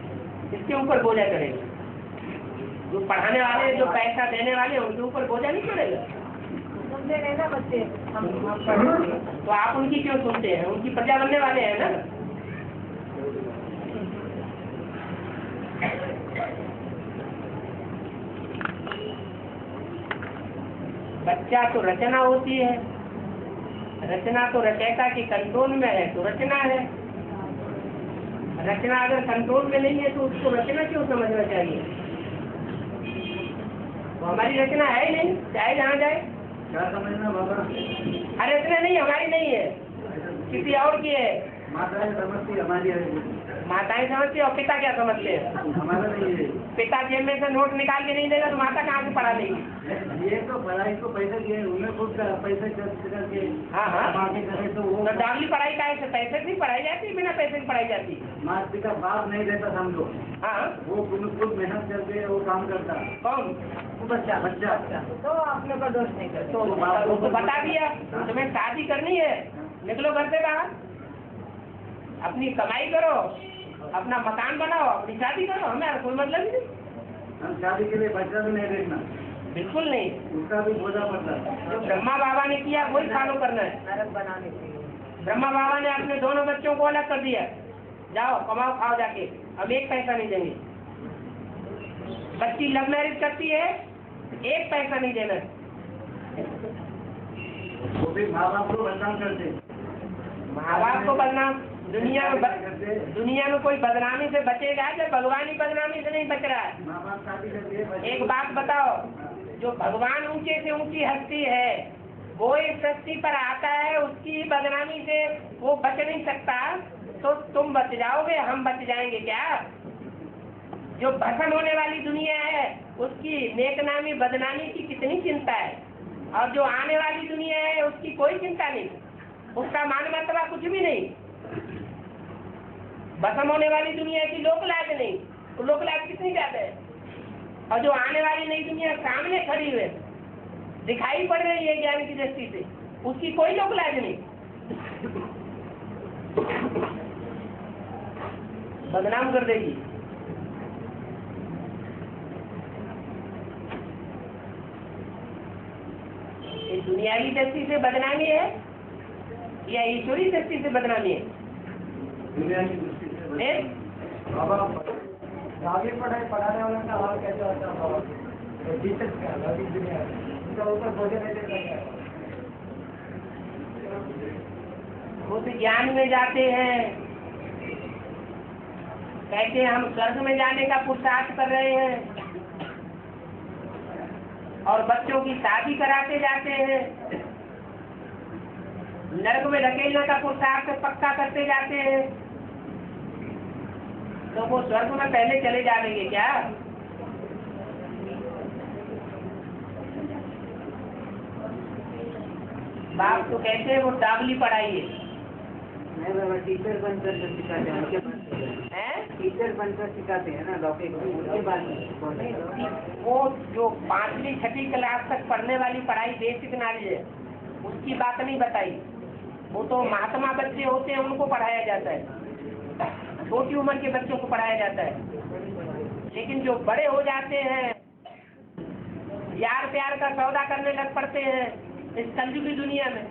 S1: इसके ऊपर बोझा चढ़ेगा। जो पढ़ाने वाले, जो पैसा देने वाले, उनके ऊपर बोझा नहीं चढ़ेगा।
S6: सुनते नहीं ना बच्चे, हम पढ़ेंगे
S1: तो आप उनकी क्यों सुनते हैं? उनकी प्रजा बनने वाले हैं ना। बच्चा तो रचना होती है, रचना तो रचयिता के कंट्रोल में है तो रचना है। रचना अगर कंट्रोल में नहीं है तो उसको रचना क्यों समझना चाहिए? तो हमारी रचना है ही नहीं, चाहे जहाँ जाए।
S2: क्या समझना बाबा?
S1: अरे रचना नहीं, हमारी नहीं है, किसी और की है।
S2: माताएं समझती हमारी है,
S1: माताएं समझती और पिता क्या समझते हैं?
S2: हमारा नहीं है।
S1: पिता जेब में से नोट निकाल के नहीं देगा तो माता कहाँ से पढ़ा देगी?
S2: ये तो पढ़ाई को पैसे दिए, उन्हें खुद पैसे खर्च करके
S1: हाँ
S2: आगे करे तो वो
S1: तो डागली पढ़ाई का है, पैसे से पढ़ाई जाती है, बिना पैसे की पढ़ाई जाती है?
S2: माता पिता बाप नहीं देता समझो,
S1: हाँ,
S2: वो खुद मेहनत करके वो काम करता।
S1: कौन?
S6: बच्चा
S2: बच्चा
S6: तो अपने को दोष नहीं करते।
S1: तो बता दिया तुम्हें शादी करनी है, निकलो घर से बाहर, अपनी कमाई करो, अपना मकान बनाओ, अपनी शादी करो, हमें कोई मतलब ही नहीं।
S2: हम शादी के लिए बच्चा भी नहीं देखना,
S1: बिल्कुल नहीं।
S2: उसका भी बोझा पड़ता है।
S1: जो ब्रह्मा बाबा ने किया वही फॉलो करना है।
S6: नरक बनाने के लिए
S1: ब्रह्मा बाबा ने अपने दोनों बच्चों को अलग कर दिया, जाओ कमाओ खाओ जाके, अब एक पैसा नहीं देंगे। बच्ची लव मैरिज करती है, एक पैसा नहीं देना।
S2: वो भी माँ बाप को बदनाम करते,
S1: माँ बाप को बदनाम। दुनिया में कोई बदनामी से बचेगा जब भगवान ही बदनामी से नहीं बच रहा है।
S2: माँ बाप शादी करते।
S1: एक बात बताओ, जो भगवान ऊंचे से ऊंची हस्ती है, वो इस सृष्टि पर आता है, उसकी बदनामी से वो बच नहीं सकता, तो तुम बच जाओगे, हम बच जाएंगे क्या? जो भस्म होने वाली दुनिया है उसकी नेकनामी बदनामी की कितनी चिंता है, और जो आने वाली दुनिया है उसकी कोई चिंता नहीं, उसका मान मर्तबा कुछ भी नहीं। भस्म होने वाली दुनिया की लोकलाज नहीं, तो लोकलाज कितनी ज्यादा है, और जो आने वाली नई दुनिया सामने खड़ी हुई दिखाई पड़ रही है ज्ञान की दृष्टि से, उसकी कोई लोकलाज नहीं। बदनाम कर देगी। ये दुनियावी दृष्टि से बदनामी है या ईश्वरी दृष्टि से बदनामी है?
S2: दुनिया की दृष्टि से
S1: हैं?
S2: बाबा आगे पढ़ाने वालों का हाल कैसा होता है बाबा? टीचर्स का लौकिक दुनिया उनका ऊपर बोझ नहीं देता है।
S1: खुद ज्ञान में जाते हैं, कहते हैं हम स्वर्ग में जाने का पुरुषार्थ कर रहे हैं, और बच्चों की शादी कराते जाते हैं, नरक में धकेलने का पुरुषार्थ पक्का करते जाते हैं। तो वो स्वर्ग में पहले चले जाएंगे क्या? बाप तो कहते हैं वो डाबली पढ़ाइए।
S6: नहीं बाबा, टीचर बनकर जो सिखाते हैं उनके पास
S1: हैं?
S6: टीचर बनकर सिखाते हैं ना लौकिक, उनके बाद
S1: वो जो 5वीं 6वीं क्लास तक पढ़ने वाली पढ़ाई बेसिक नॉलेज है, उसकी बात नहीं बताई। वो तो महात्मा बच्चे होते हैं, उनको पढ़ाया जाता है, छोटी उम्र के बच्चों को पढ़ाया जाता है। लेकिन जो बड़े हो जाते हैं, यार प्यार का सौदा करने लग पड़ते हैं इस कलयुग की दुनिया में,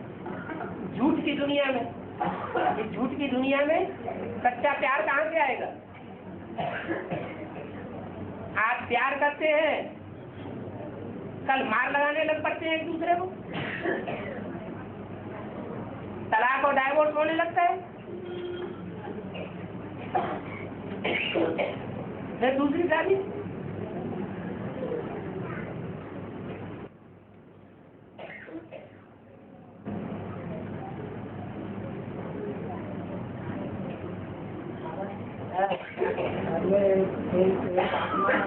S1: झूठ की दुनिया में। इस झूठ की दुनिया में सच्चा प्यार कहाँ से आएगा? आज प्यार करते हैं, कल मार लगाने लग पड़ते हैं एक दूसरे को, तलाक और डाइवोर्स होने लगता है। फिर दूसरी शादी।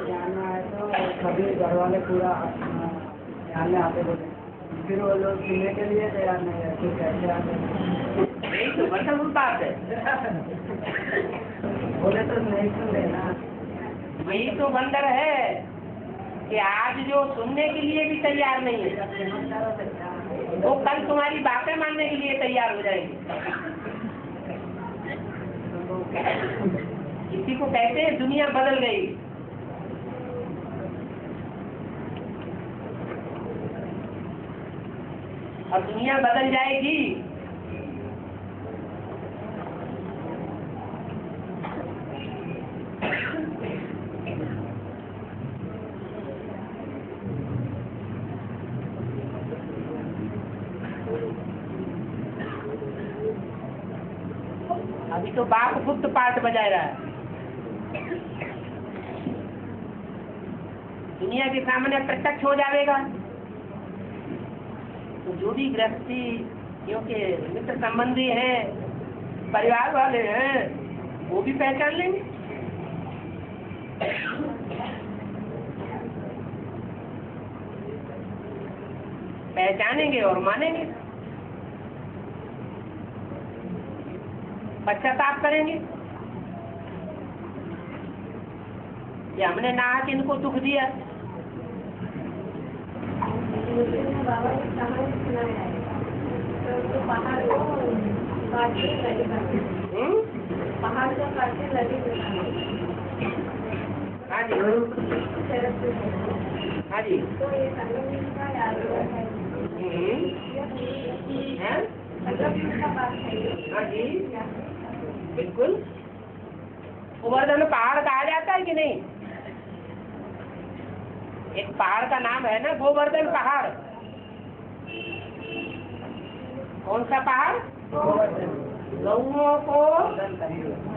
S6: जानना है तो सभी घर वाले पूरा ध्यान में आते बोले, फिर वो लोग सुनने के लिए तैयार नहीं है, फिर कैसे आते?
S1: यही तो बड़ी बात है।
S6: बोले तो नहीं सुन रहे ना।
S1: वही तो बंदर है कि आज जो सुनने के लिए भी तैयार नहीं है, वो कल तुम्हारी बातें मानने के लिए तैयार हो जाएंगे। इसी को कहते हैं दुनिया बदल गई। और दुनिया बदल जाएगी अभी तो बाप गुप्त पाठ बजा रहा है, दुनिया के सामने प्रत्यक्ष हो जाएगा। तो जो भी गृहस्थी, क्योंकि मित्र संबंधी हैं, परिवार वाले हैं, वो भी पहचान लेंगे। पहचानेंगे और मानेंगे, पश्चाताप करेंगे कि हमने नाहक इनको दुख दिया।
S3: बाबा एक कहानी सुनाया है, तो पहाड़ को काटने लगे, पहाड़ को काटने लगे।
S1: हाँ जी, हाँ जी।
S3: तो ये संगम का याद है, संगम का बात है।
S1: हाँ जी, बिल्कुल। गोवर्धन पहाड़ कहा जाता है कि नहीं? एक पहाड़ का नाम है ना गोवर्धन पहाड़। कौन सा पहाड़? गौओं को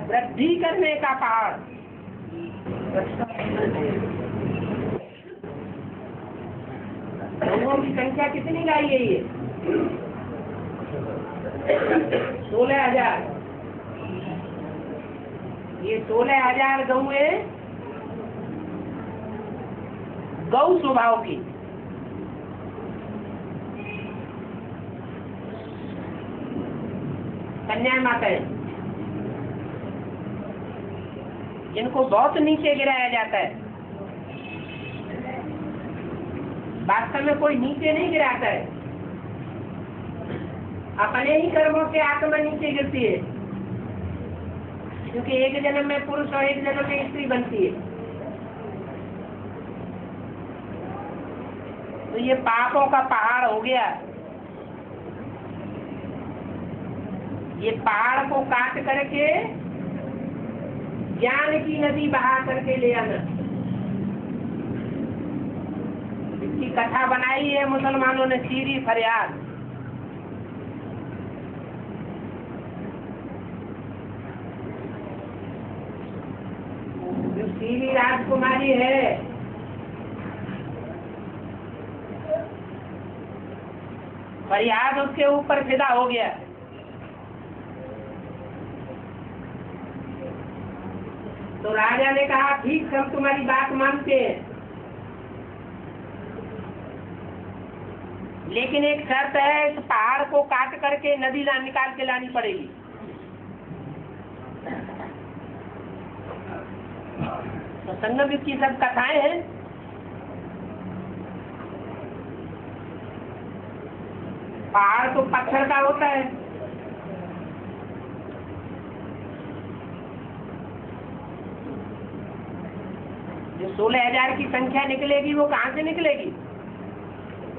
S1: वृद्धि करने का पहाड़। गौओं की संख्या कितनी लाई है ये? 16,000। ये 16,000 गौएं गौ स्वभाव की, कन्या माता है, इनको बहुत नीचे गिराया जाता है। वास्तव में कोई नीचे नहीं गिराता है, अपने ही कर्मों से आत्मा नीचे गिरती है। क्योंकि एक जन्म में पुरुष और एक जन्म में स्त्री बनती है। तो ये पापों का पहाड़ हो गया। ये पहाड़ को काट करके ज्ञान की नदी बहा करके ले आना। इसकी कथा बनाई है मुसलमानों ने, सीरी फरियाद। जो सीरी राजकुमारी है, फरियाद उसके ऊपर फिदा हो गया। तो राजा ने कहा ठीक, हम तुम्हारी बात मानते हैं, लेकिन एक शर्त है, इस पहाड़ को काट करके नदी निकाल के लानी पड़ेगी। तो संगम युग की सब कथाएं हैं। पहाड़ तो पत्थर का होता है, जो 16,000 की संख्या निकलेगी वो कहाँ से निकलेगी?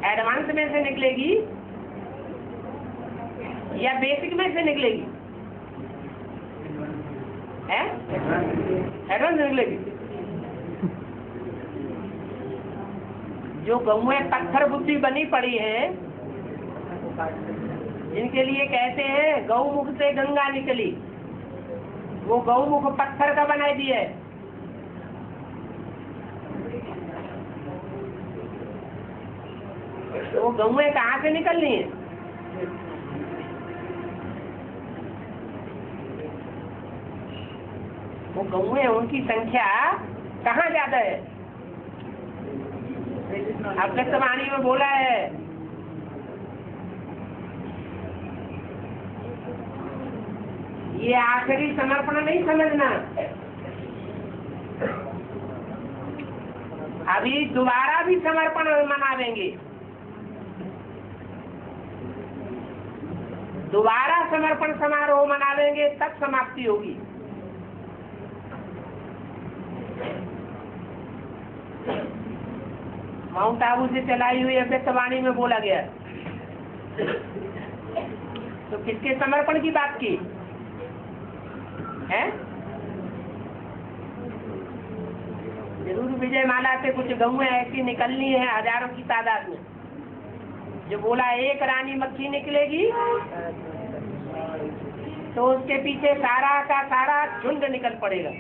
S1: एडवांस में से निकलेगी या बेसिक में से निकलेगी? है एडवांस निकलेगी। जो गौएं पत्थर बुद्धि बनी पड़ी है, जिनके लिए कहते हैं गौमुख से गंगा निकली, वो गौमुख पत्थर का बना दिया है। तो वो गौएं कहाँ से निकलनी है? वो गौएं, उनकी संख्या कहाँ ज्यादा है? अभ्यस्तवाणी में बोला है, ये आखिरी समर्पण नहीं समझना, अभी दोबारा भी समर्पण मनावेंगे, दोबारा समर्पण समारोह मनावेंगे, तब समाप्ति होगी। माउंट आबू से चलाई हुई अभ्यस्तवाणी में बोला गया। तो किसके समर्पण की बात की है? जरूर विजय माला से कुछ गौएं ऐसी निकलनी है हजारों की तादाद में। जो बोला एक रानी मक्खी निकलेगी, तो उसके पीछे सारा का सारा झुंड निकल पड़ेगा।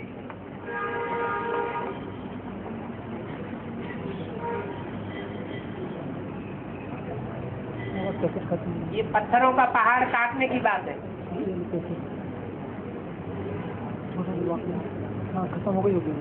S1: ये पत्थरों का पहाड़ काटने की बात है।
S6: खत्म हो गई होगी।